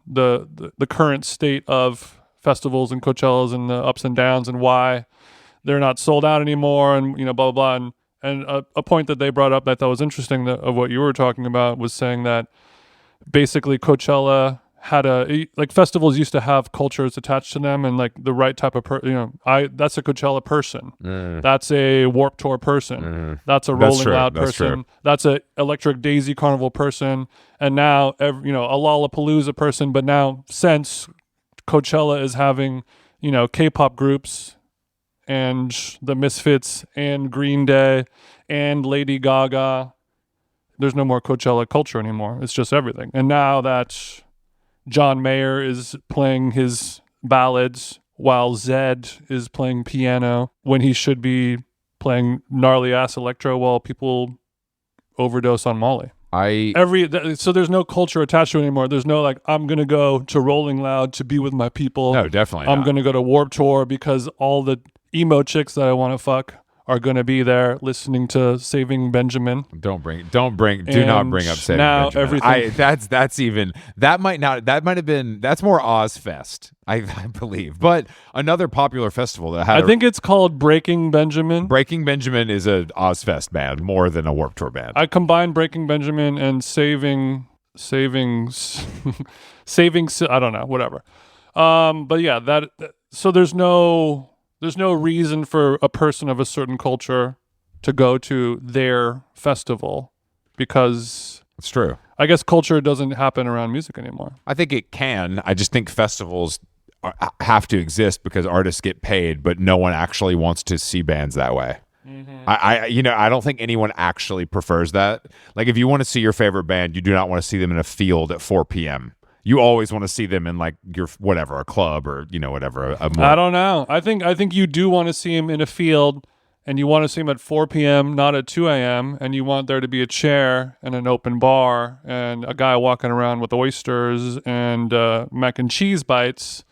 Speaker 2: the current state of festivals and Coachellas and the ups and downs and why they're not sold out anymore, and blah blah blah. And a point that they brought up that I thought was interesting of what you were talking about was saying that basically Coachella had like festivals used to have cultures attached to them and like the right type of that's a Coachella person, that's a Warped Tour person, that's a Rolling Loud person, that's a Electric Daisy Carnival person, and now a Lollapalooza person. But now since Coachella is having K-pop groups and the Misfits and Green Day and Lady Gaga, there's no more Coachella culture anymore. It's just everything. And now that John Mayer is playing his ballads while Zed is playing piano when he should be playing gnarly ass electro while people overdose on Molly. So there's no culture attached to it anymore. There's no like, I'm going to go to Rolling Loud to be with my people.
Speaker 1: No, definitely
Speaker 2: I'm going to go to Warped Tour because all the emo chicks that I want to fuck are going to be there listening to Saving Benjamin.
Speaker 1: Do not bring up Saving
Speaker 2: now
Speaker 1: Benjamin.
Speaker 2: Everything.
Speaker 1: That's more Ozfest, I believe. But another popular festival that had
Speaker 2: I think it's called Breaking Benjamin.
Speaker 1: Breaking Benjamin is a Ozfest band more than a Warped Tour band.
Speaker 2: I combined Breaking Benjamin and Saving, I don't know, whatever. But yeah, so there's no reason for a person of a certain culture to go to their festival because
Speaker 1: it's true.
Speaker 2: I guess culture doesn't happen around music anymore.
Speaker 1: I think it can. I just think festivals have to exist because artists get paid, but no one actually wants to see bands that way. Mm-hmm. I don't think anyone actually prefers that. Like if you want to see your favorite band, you do not want to see them in a field at 4 p.m. You always want to see them in like your a club or whatever.
Speaker 2: I don't know. I think you do want to see him in a field, and you want to see him at 4 p.m., not at 2 a.m., and you want there to be a chair and an open bar and a guy walking around with oysters and mac and cheese bites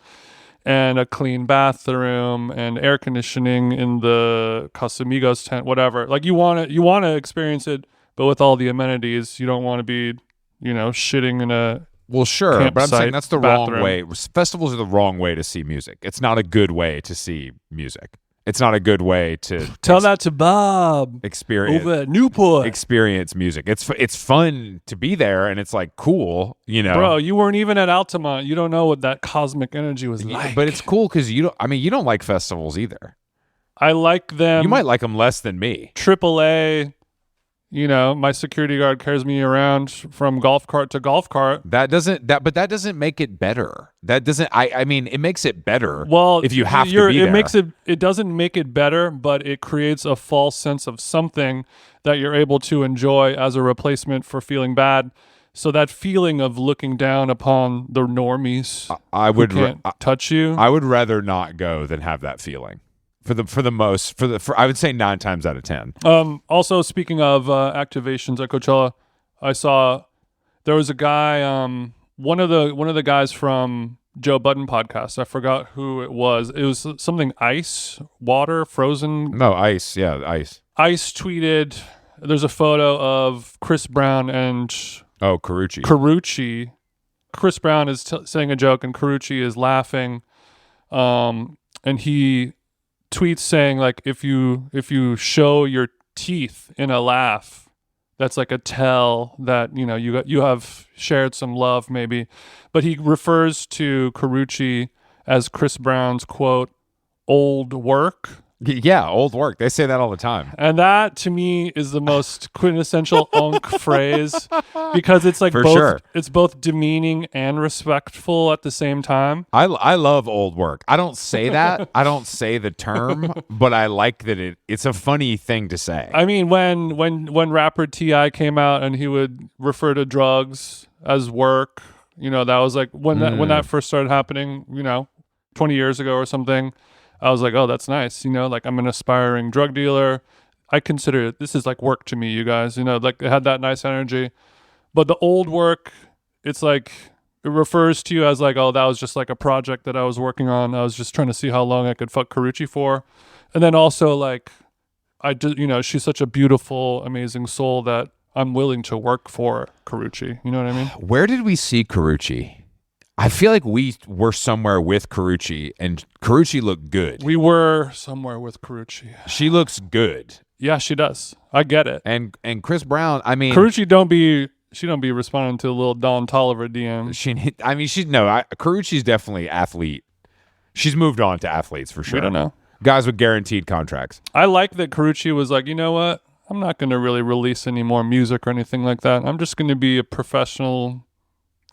Speaker 2: and a clean bathroom and air conditioning in the Casamigos tent, whatever. Like you want to experience it, but with all the amenities. You don't want to be, shitting in a
Speaker 1: Well, sure, but I'm saying that's the
Speaker 2: bathroom.
Speaker 1: wrong way. Festivals are the wrong way to see music. It's not a good way to see music. It's not a good way to
Speaker 2: tell that to Bob
Speaker 1: experience
Speaker 2: over at Newport.
Speaker 1: Experience music. It's fun to be there, and it's like cool,
Speaker 2: Bro, you weren't even at Altamont. You don't know what that cosmic energy was like.
Speaker 1: But it's cool because you don't like festivals either.
Speaker 2: I like them.
Speaker 1: You might like them less than me.
Speaker 2: AAA. My security guard carries me around from golf cart to golf cart.
Speaker 1: But that doesn't make it better. That doesn't. I mean, it makes it better.
Speaker 2: Well,
Speaker 1: if you have to be there,
Speaker 2: it doesn't make it better, but it creates a false sense of something that you're able to enjoy as a replacement for feeling bad. So that feeling of looking down upon the normies, who can't touch you.
Speaker 1: I would rather not go than have that feeling. For I would say 9 times out of 10.
Speaker 2: Also, speaking of activations at Coachella, I saw there was a guy, one of the guys from Joe Budden podcast. I forgot who it was. It was something ice, water, frozen.
Speaker 1: No, ice. Yeah, ice.
Speaker 2: Ice tweeted. There's a photo of Chris Brown and
Speaker 1: Carucci.
Speaker 2: Chris Brown is saying a joke and Carucci is laughing, and he tweets saying like if you show your teeth in a laugh, that's like a tell that you have shared some love maybe. But he refers to Carucci as Chris Brown's quote old work.
Speaker 1: Yeah, old work. They say that all the time.
Speaker 2: And that to me is the most quintessential unk phrase because it's like it's both demeaning and respectful at the same time.
Speaker 1: I love old work. I don't say that. I don't say the term, but I like that it's a funny thing to say.
Speaker 2: I mean, when rapper T.I. came out and he would refer to drugs as work, that was like when that first started happening, 20 years ago or something. I was like, oh, that's nice. Like I'm an aspiring drug dealer. I consider this is like work to me, you guys. Like it had that nice energy. But the old work, it's like it refers to you as like, oh, that was just like a project that I was working on. I was just trying to see how long I could fuck Carucci for. And then also like, she's such a beautiful, amazing soul that I'm willing to work for Carucci. You know what I mean?
Speaker 1: Where did we see Carucci? I feel like we were somewhere with Carucci, and Carucci looked good.
Speaker 2: We were somewhere with Carucci.
Speaker 1: She looks good.
Speaker 2: Yeah, she does. I get it.
Speaker 1: And Chris Brown, I mean,
Speaker 2: Karrueche don't be responding to a little Don Tolliver DM.
Speaker 1: Karrueche's definitely athlete. She's moved on to athletes for sure.
Speaker 2: We don't know.
Speaker 1: Guys with guaranteed contracts.
Speaker 2: I like that Karrueche was like, you know what? I'm not going to really release any more music or anything like that. I'm just going to be a professional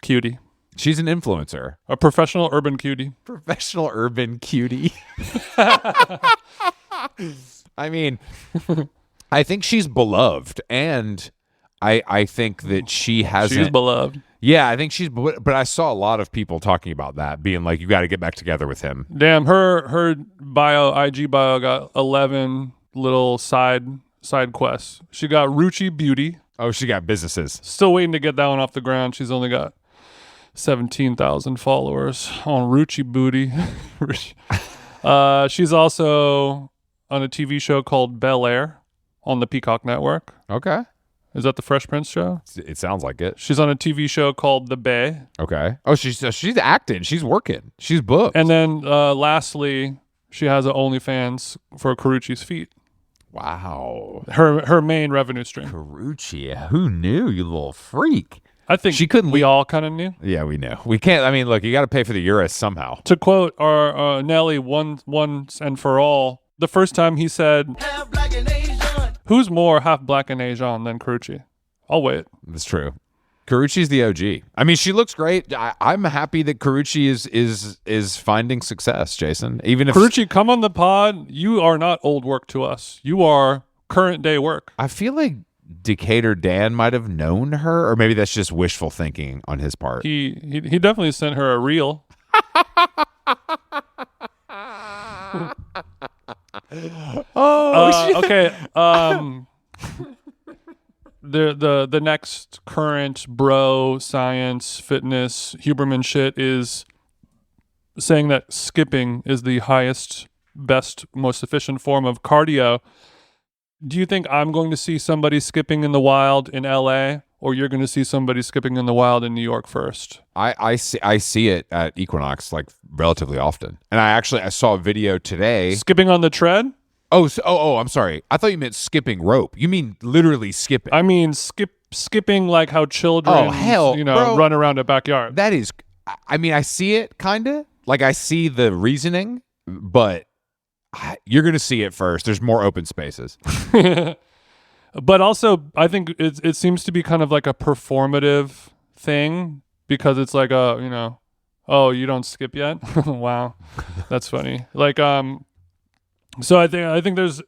Speaker 2: cutie.
Speaker 1: She's an influencer.
Speaker 2: A professional urban cutie.
Speaker 1: Professional urban cutie. I mean, I think she's beloved, and I think that she hasn't.
Speaker 2: She's beloved.
Speaker 1: Yeah, I think but I saw a lot of people talking about that, being like, you got to get back together with him.
Speaker 2: Damn, her IG bio got 11 little side quests. She got Ruchi Beauty.
Speaker 1: Oh, she got businesses.
Speaker 2: Still waiting to get that one off the ground. She's only got 17,000 followers on Ruchi Booty. She's also on a TV show called Bel Air on the Peacock Network.
Speaker 1: Okay.
Speaker 2: Is that the Fresh Prince show?
Speaker 1: It sounds like it.
Speaker 2: She's on a TV show called The Bay.
Speaker 1: Okay. Oh, she's acting. She's working. She's booked.
Speaker 2: And then lastly, she has an OnlyFans for Karrueche's feet.
Speaker 1: Wow.
Speaker 2: Her main revenue stream.
Speaker 1: Karrueche. Who knew, you little freak?
Speaker 2: I think
Speaker 1: she couldn't.
Speaker 2: We all kind of knew.
Speaker 1: Yeah, we knew. We can't. I mean, look, you got to pay for the Urus somehow.
Speaker 2: To quote our Nelly once and for all, the first time he said, "Half black and Asian." Who's more half black and Asian than Karrueche? I'll wait.
Speaker 1: That's true. Karrueche's the OG. I mean, she looks great. I'm happy that Karrueche is finding success, Jason. Even if
Speaker 2: Karrueche, come on the pod. You are not old work to us. You are current day work.
Speaker 1: I feel like Decatur Dan might have known her, or maybe that's just wishful thinking on his part.
Speaker 2: He definitely sent her a reel. Okay. The next current bro science fitness Huberman shit is saying that skipping is the highest, best, most efficient form of cardio. Do you think I'm going to see somebody skipping in the wild in LA, or you're going to see somebody skipping in the wild in New York first?
Speaker 1: I see it at Equinox like relatively often, and I saw a video today.
Speaker 2: Skipping on the tread?
Speaker 1: Oh, I'm sorry. I thought you meant skipping rope. You mean literally skipping?
Speaker 2: I mean skipping like how children,
Speaker 1: bro,
Speaker 2: run around a backyard.
Speaker 1: That is, I mean, I see it kind of like I see the reasoning, but you're going to see it first. There's more open spaces.
Speaker 2: But also, I think it seems to be kind of like a performative thing because it's like oh, you don't skip yet? Wow, that's funny. Like so I think it's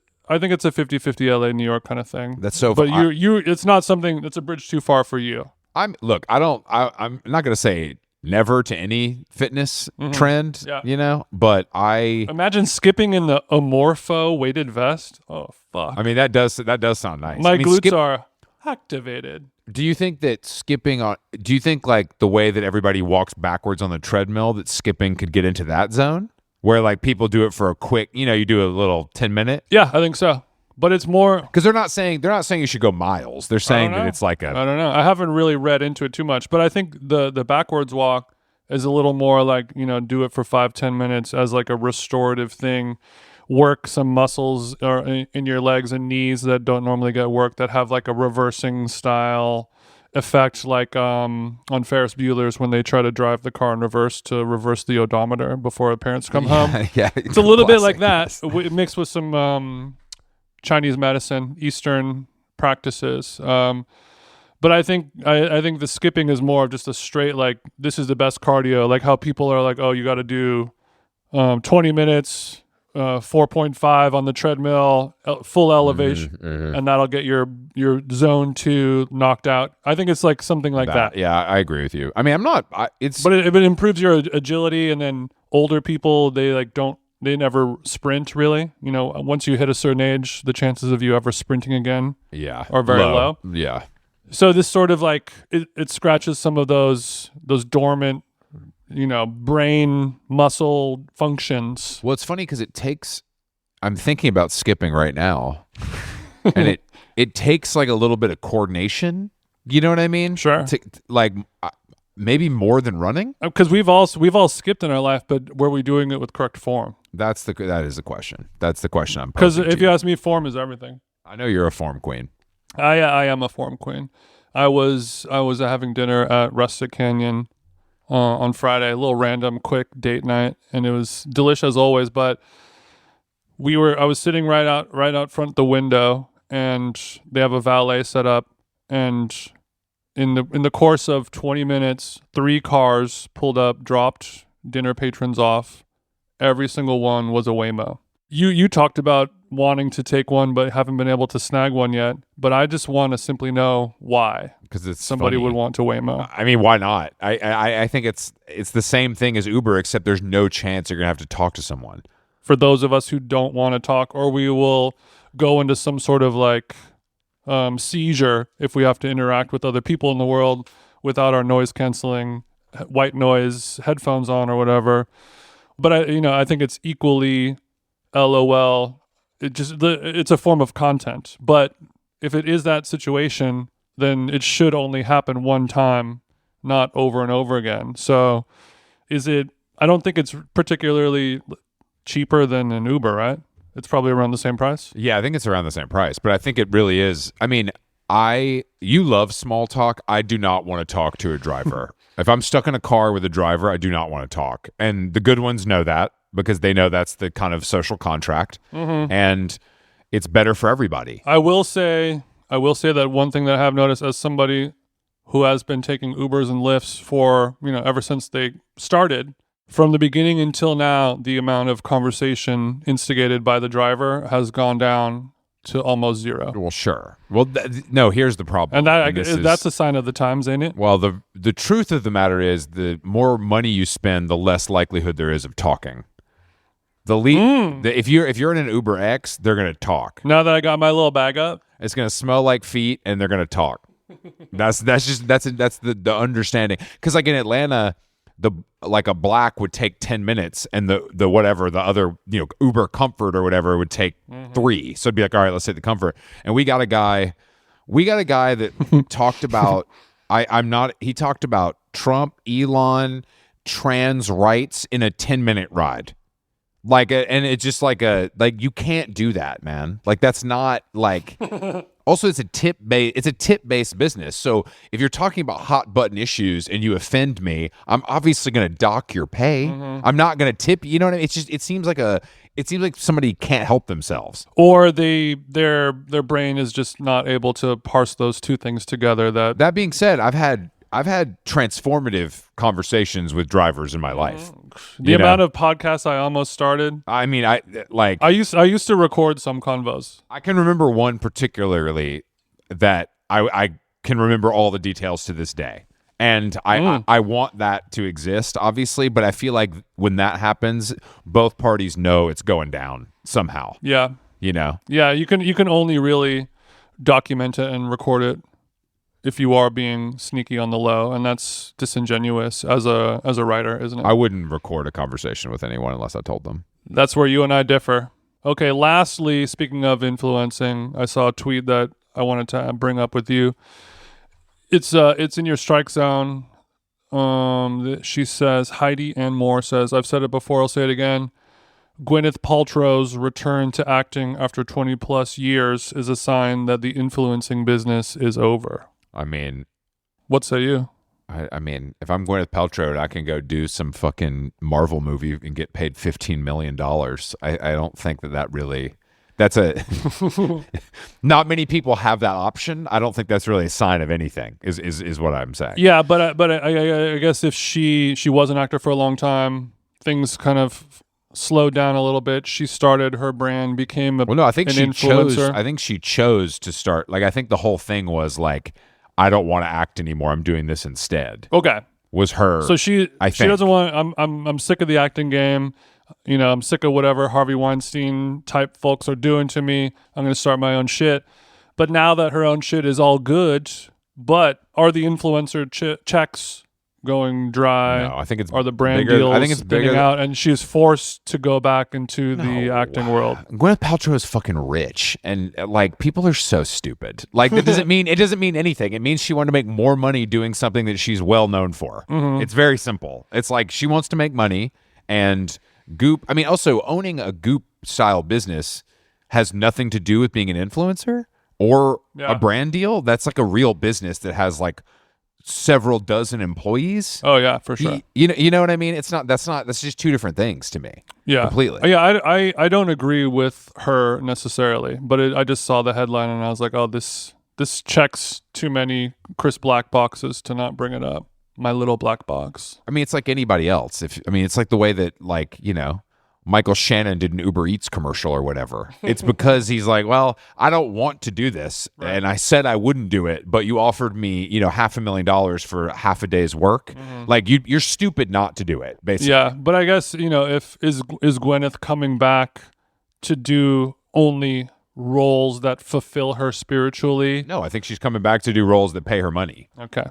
Speaker 2: a 50-50 LA New York kind of thing.
Speaker 1: That's so.
Speaker 2: But it's not something that's a bridge too far for you.
Speaker 1: I'm not going to say never to any fitness trend, but I
Speaker 2: imagine skipping in the Amorpho weighted vest. Oh fuck.
Speaker 1: I mean, that does sound nice.
Speaker 2: My glutes are activated.
Speaker 1: Do you think like the way that everybody walks backwards on the treadmill, that skipping could get into that zone where like people do it for a quick, you do a little 10-minute?
Speaker 2: Yeah, I think so. But it's more
Speaker 1: because they're not saying you should go miles. They're saying that it's like
Speaker 2: I don't know. I haven't really read into it too much, but I think the backwards walk is a little more like, do it for 5-10 minutes as like a restorative thing. Work some muscles in your legs and knees that don't normally get worked, that have like a reversing style effect, like on Ferris Bueller's when they try to drive the car in reverse to reverse the odometer before the parents come home.
Speaker 1: Yeah,
Speaker 2: it's a little bit like that, mixed with some Chinese medicine, Eastern practices. But I think the skipping is more of just a straight, like, this is the best cardio, like how people are like, oh, you got to do 20 minutes, 4.5 on the treadmill, full elevation, and that'll get your zone 2 knocked out. I think it's like something like that.
Speaker 1: Yeah, I agree with you. I mean, but
Speaker 2: it improves your agility, and then older people, they never sprint really. Once you hit a certain age, the chances of you ever sprinting again are very low.
Speaker 1: Yeah.
Speaker 2: So this sort of like it scratches some of those dormant, brain muscle functions.
Speaker 1: Well, it's funny because I'm thinking about skipping right now, and it takes like a little bit of coordination. You know what I mean?
Speaker 2: Sure.
Speaker 1: Maybe more than running,
Speaker 2: because we've all skipped in our life, but were we doing it with correct form?
Speaker 1: That is the question. That's the question I'm
Speaker 2: posing.
Speaker 1: Because
Speaker 2: if you ask me, form is everything.
Speaker 1: I know you're a form queen.
Speaker 2: I am a form queen. I was having dinner at Rustic Canyon on Friday, a little random, quick date night, and it was delicious as always. But I was sitting right out front the window, and they have a valet set up, and in the course of 20 minutes, 3 cars pulled up, dropped dinner patrons off. Every single one was a Waymo. You talked about wanting to take one but haven't been able to snag one yet, but I just want to simply know why
Speaker 1: Because it's
Speaker 2: somebody
Speaker 1: funny.
Speaker 2: would want to Waymo.
Speaker 1: I mean, why not? I think it's the same thing as Uber, except there's no chance you're gonna have to talk to someone.
Speaker 2: For those of us who don't want to talk, or we will go into some sort of like seizure if we have to interact with other people in the world without our noise canceling white noise headphones on or whatever. But I think it's equally LOL. It's a form of content. But if it is that situation, then it should only happen one time, not over and over again. So I don't think it's particularly cheaper than an Uber, right? It's probably around the same price.
Speaker 1: Yeah, I think it's around the same price, but I think it really is. I mean, you love small talk. I do not want to talk to a driver. If I'm stuck in a car with a driver, I do not want to talk. And the good ones know that because they know that's the kind of social contract, and it's better for everybody.
Speaker 2: I will say that one thing that I have noticed as somebody who has been taking Ubers and Lyfts for, ever since they started, from the beginning until now, the amount of conversation instigated by the driver has gone down to almost zero.
Speaker 1: Well, sure. Well, no, here's the problem.
Speaker 2: And that's a sign of the times, ain't it?
Speaker 1: Well, the truth of the matter is the more money you spend, the less likelihood there is of talking. If you're in an Uber X, they're going to talk.
Speaker 2: Now that I got my little bag up,
Speaker 1: It's going to smell like feet, and they're going to talk. That's the understanding. Because like in Atlanta, a black would take 10 minutes, and the other Uber Comfort or whatever would take 3. So it'd be like, all right, let's take the Comfort. And we got a guy that talked about he talked about Trump, Elon, trans rights in a 10-minute ride. And it's just you can't do that, man. Like that's not like. Also, it's a tip-based business. So if you're talking about hot button issues and you offend me, I'm obviously going to dock your pay. I'm not going to tip. You know what I mean? It's just it seems like somebody can't help themselves.
Speaker 2: or their brain is just not able to parse those two things together.
Speaker 1: That being said, I've had transformative conversations with drivers in my life.
Speaker 2: The amount of podcasts I almost started.
Speaker 1: I mean, I
Speaker 2: used to record some convos.
Speaker 1: I can remember one particularly that I can remember all the details to this day. And I want that to exist, obviously, but I feel like when that happens, both parties know it's going down somehow.
Speaker 2: Yeah. Yeah, you can only really document it and record it if you are being sneaky on the low, and that's disingenuous as a writer, isn't it?
Speaker 1: I wouldn't record a conversation with anyone unless I told them.
Speaker 2: That's where you and I differ. Okay, lastly, speaking of influencing, I saw a tweet that I wanted to bring up with you. It's in your strike zone. She says, Heidi Ann Moore says, I've said it before, I'll say it again. Gwyneth Paltrow's return to acting after 20 plus years is a sign that the influencing business is over.
Speaker 1: I mean,
Speaker 2: what say you?
Speaker 1: I mean, if I'm Gwyneth Paltrow, I can go do some fucking Marvel movie and get paid $15 million. I don't think that really. That's not many people have that option. I don't think that's really a sign of anything. Is what I'm saying.
Speaker 2: Yeah, but I guess if she was an actor for a long time, things kind of slowed down a little bit. She started her brand, became an influencer.
Speaker 1: I think she chose to start. Like I think the whole thing was like, I don't want to act anymore. I'm doing this instead.
Speaker 2: Okay,
Speaker 1: was her.
Speaker 2: So she doesn't want. I'm sick of the acting game. I'm sick of whatever Harvey Weinstein type folks are doing to me. I'm going to start my own shit. But now that her own shit is all good, but are the influencer checks going dry?
Speaker 1: No, I think it's
Speaker 2: are the brand
Speaker 1: bigger,
Speaker 2: deals
Speaker 1: I think it's bigger
Speaker 2: out, and she's forced to go back into the acting world.
Speaker 1: Gwyneth Paltrow is fucking rich, and like people are so stupid. Like it doesn't mean anything. It means she wanted to make more money doing something that she's well known for. It's very simple. It's like she wants to make money, and Goop. I mean, also owning a Goop style business. has nothing to do with being an influencer or
Speaker 2: Yeah.
Speaker 1: a brand deal. That's like a real business that has like several dozen employees.
Speaker 2: Oh yeah, for sure.
Speaker 1: You know what I mean? That's just two different things to me.
Speaker 2: Yeah,
Speaker 1: completely.
Speaker 2: Yeah, I don't agree with her necessarily, but I just saw the headline and I was like, oh, this checks too many Chris Black boxes to not bring it up. My little black box.
Speaker 1: I mean, it's like anybody else. It's like the way that Michael Shannon did an Uber Eats commercial or whatever. It's because he's like, well, I don't want to do this, and I said I wouldn't do it, but you offered me, $500,000 for half a day's work. Like you're stupid not to do it, basically.
Speaker 2: Yeah, but I guess if is Gwyneth coming back to do only roles that fulfill her spiritually?
Speaker 1: No, I think she's coming back to do roles that pay her money,
Speaker 2: Okay,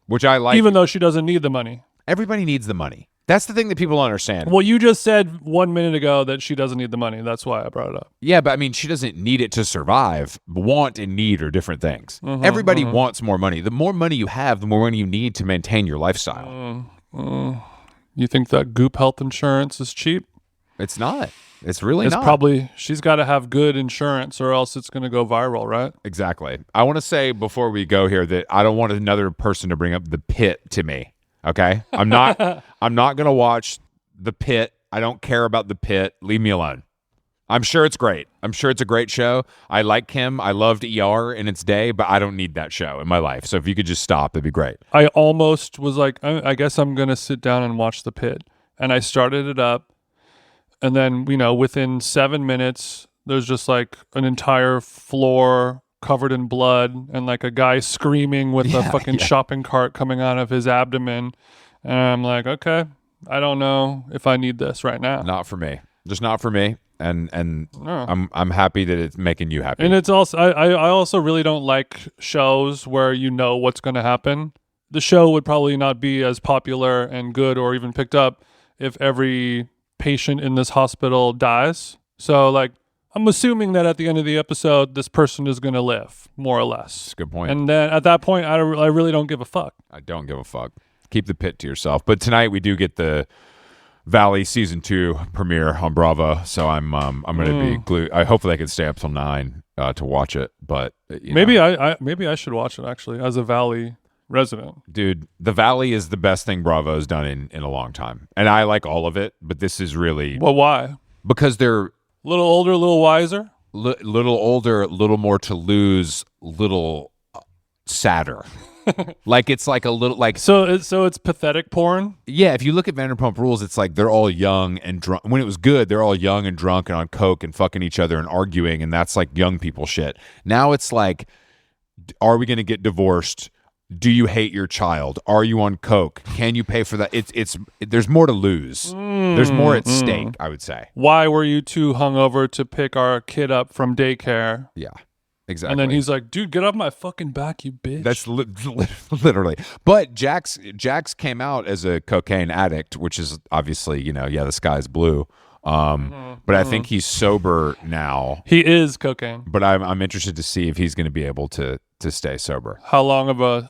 Speaker 1: which I like.
Speaker 2: even though she doesn't need the money.
Speaker 1: Everybody needs the money. That's the thing that people don't understand.
Speaker 2: Well, you just said 1 minute ago that she doesn't need the money. That's why I brought it up.
Speaker 1: Yeah, but I mean, she doesn't need it to survive. Want and need are different things. Everybody wants more money. The more money you have, the more money you need to maintain your lifestyle.
Speaker 2: You think that Goop health insurance is cheap?
Speaker 1: It's not. It's really
Speaker 2: It's
Speaker 1: not.
Speaker 2: probably, she's got to have good insurance or else it's going to go viral, right?
Speaker 1: Exactly. I want to say before we go here that I don't want another person to bring up The Pit to me. Okay? I'm not going to watch The Pit. I don't care about The Pit. Leave me alone. I'm sure it's great. I'm sure it's a great show. I like Kim. I loved ER in its day, but I don't need that show in my life. So if you could just stop, it'd be great.
Speaker 2: I almost was like, I guess I'm going to sit down and watch The Pit. And I started it up. And then, within 7 minutes, there's just like an entire floor covered in blood and like a guy screaming with a fucking shopping cart coming out of his abdomen. And I'm like, okay, I don't know if I need this right now.
Speaker 1: Not for me. Just not for me. And
Speaker 2: No.
Speaker 1: I'm happy that it's making you happy.
Speaker 2: And it's also, I also really don't like shows where you know what's going to happen. The show would probably not be as popular and good or even picked up if every patient in this hospital dies. So like, I'm assuming that at the end of the episode, this person is going to live, more or less.
Speaker 1: That's a good point.
Speaker 2: And then at that point, I really don't give a fuck.
Speaker 1: I don't give a fuck. Keep The Pit to yourself. But tonight we do get the Valley season 2 premiere on Bravo, so I'm going to be glued. Hopefully I can stay up till 9 to watch it. But
Speaker 2: Maybe I should watch it actually as a Valley resident.
Speaker 1: Dude, The Valley is the best thing Bravo's done in a long time, and I like all of it. But this is really
Speaker 2: Well, why?
Speaker 1: because they're
Speaker 2: A little older, a little wiser.
Speaker 1: little older, little more to lose, little sadder. Like it's like a little like
Speaker 2: So it's pathetic porn.
Speaker 1: yeah. If you look at Vanderpump Rules, it's like they're all young and drunk. When it was good, they're all young and drunk and on coke and fucking each other and arguing, and that's like young people shit. Now it's like, are we going to get divorced? Do you hate your child? Are you on coke? Can you pay for that? It's there's more to lose. There's more at stake, I would say.
Speaker 2: Why were you too hungover to pick our kid up from daycare?
Speaker 1: Yeah, exactly.
Speaker 2: And then he's like, dude, get off my fucking back, you bitch.
Speaker 1: That's literally. But Jax came out as a cocaine addict, which is obviously, the sky's blue. But I think he's sober now.
Speaker 2: He is cocaine.
Speaker 1: But I'm interested to see if he's going to be able to stay sober.
Speaker 2: How long of a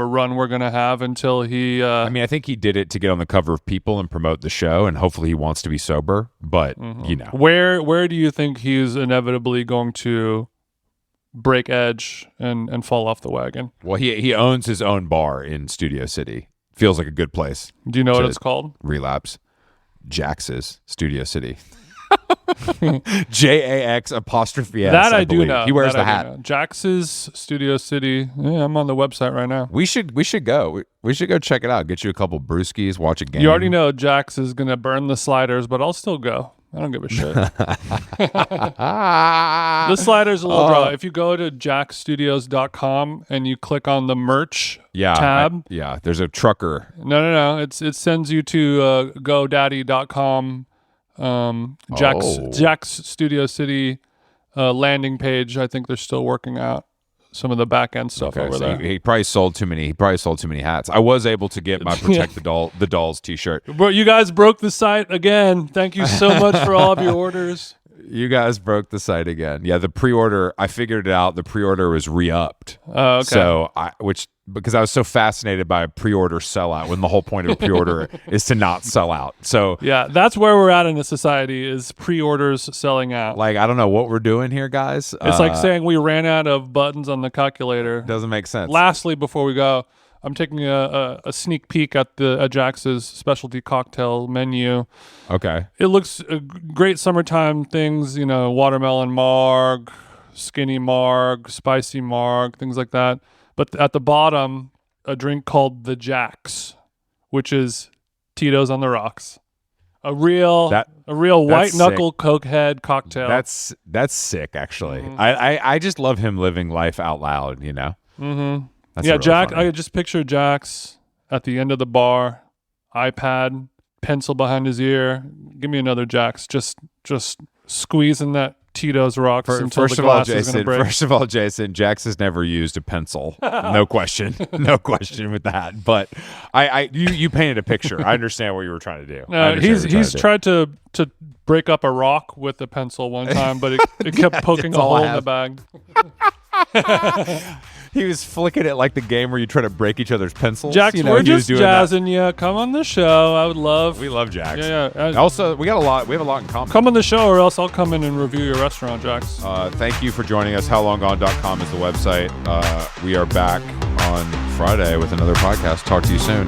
Speaker 2: run we're gonna have until he?
Speaker 1: I mean, I think he did it to get on the cover of People and promote the show, and hopefully he wants to be sober. But
Speaker 2: where do you think he's inevitably going to break edge and fall off the wagon?
Speaker 1: Well, he owns his own bar in Studio City. Feels like a good place.
Speaker 2: Do you know what it's called?
Speaker 1: Relapse. Jax's Studio City. JAX apostrophe S.
Speaker 2: That I do
Speaker 1: believe.
Speaker 2: know.
Speaker 1: He wears
Speaker 2: That
Speaker 1: the
Speaker 2: I do
Speaker 1: hat.
Speaker 2: know. Jax's Studio City. Yeah, I'm on the website right now.
Speaker 1: We should go. We should go check it out. Get you a couple brewskis. Watch a game.
Speaker 2: You already know Jax is gonna burn the sliders, but I'll still go. I don't give a shit. The slider's a little dry. If you go to jackstudios.com and you click on the merch tab.
Speaker 1: There's a trucker.
Speaker 2: No. It sends you to godaddy.com. Jack's Studio City landing page. I think they're still working out some of the back end stuff over there.
Speaker 1: He probably sold too many. He probably sold too many hats. I was able to get my Protect the Dolls T-shirt.
Speaker 2: Bro, you guys broke the site again. Thank you so much for all of your orders.
Speaker 1: You guys broke the site again. Yeah, the pre-order. I figured it out. The pre-order was re-upped.
Speaker 2: Oh, okay.
Speaker 1: So which because I was so fascinated by a pre-order sellout when the whole point of a pre-order is to not sell out. So
Speaker 2: Yeah, that's where we're at in the society is pre-orders selling out.
Speaker 1: like, I don't know what we're doing here, guys.
Speaker 2: It's like saying we ran out of buttons on the calculator.
Speaker 1: Doesn't make sense.
Speaker 2: Lastly, before we go, I'm taking a sneak peek at Jax's specialty cocktail menu.
Speaker 1: Okay.
Speaker 2: It looks great summertime things, watermelon marg, skinny marg, spicy marg, things like that. But at the bottom, a drink called the Jax, which is Tito's on the rocks. A real white knuckle cokehead cocktail.
Speaker 1: That's sick, actually. I just love him living life out loud,
Speaker 2: Mm-hmm.
Speaker 1: That's
Speaker 2: Yeah,
Speaker 1: really
Speaker 2: Jack.
Speaker 1: funny.
Speaker 2: I just picture Jax at the end of the bar, iPad, pencil behind his ear. Give me another Jax. Just squeezing that Tito's rocks until the glass is going to break.
Speaker 1: First of all, Jason, Jax has never used a pencil. No question. No question with that. But you painted a picture. I understand what you were trying to do.
Speaker 2: He's tried to break up a rock with a pencil one time, but it kept poking a
Speaker 1: all
Speaker 2: hole
Speaker 1: I
Speaker 2: in the bag.
Speaker 1: He was flicking it like the game where you try to break each other's pencils.
Speaker 2: Jax, we're
Speaker 1: he was
Speaker 2: just jazzing you. Come on the show. I would love.
Speaker 1: We love Jax.
Speaker 2: Yeah.
Speaker 1: Also, we have a lot in common.
Speaker 2: Come on the show, or else I'll come in and review your restaurant, Jax.
Speaker 1: Thank you for joining us. HowLongGone.com is the website. We are back on Friday with another podcast. Talk to you soon.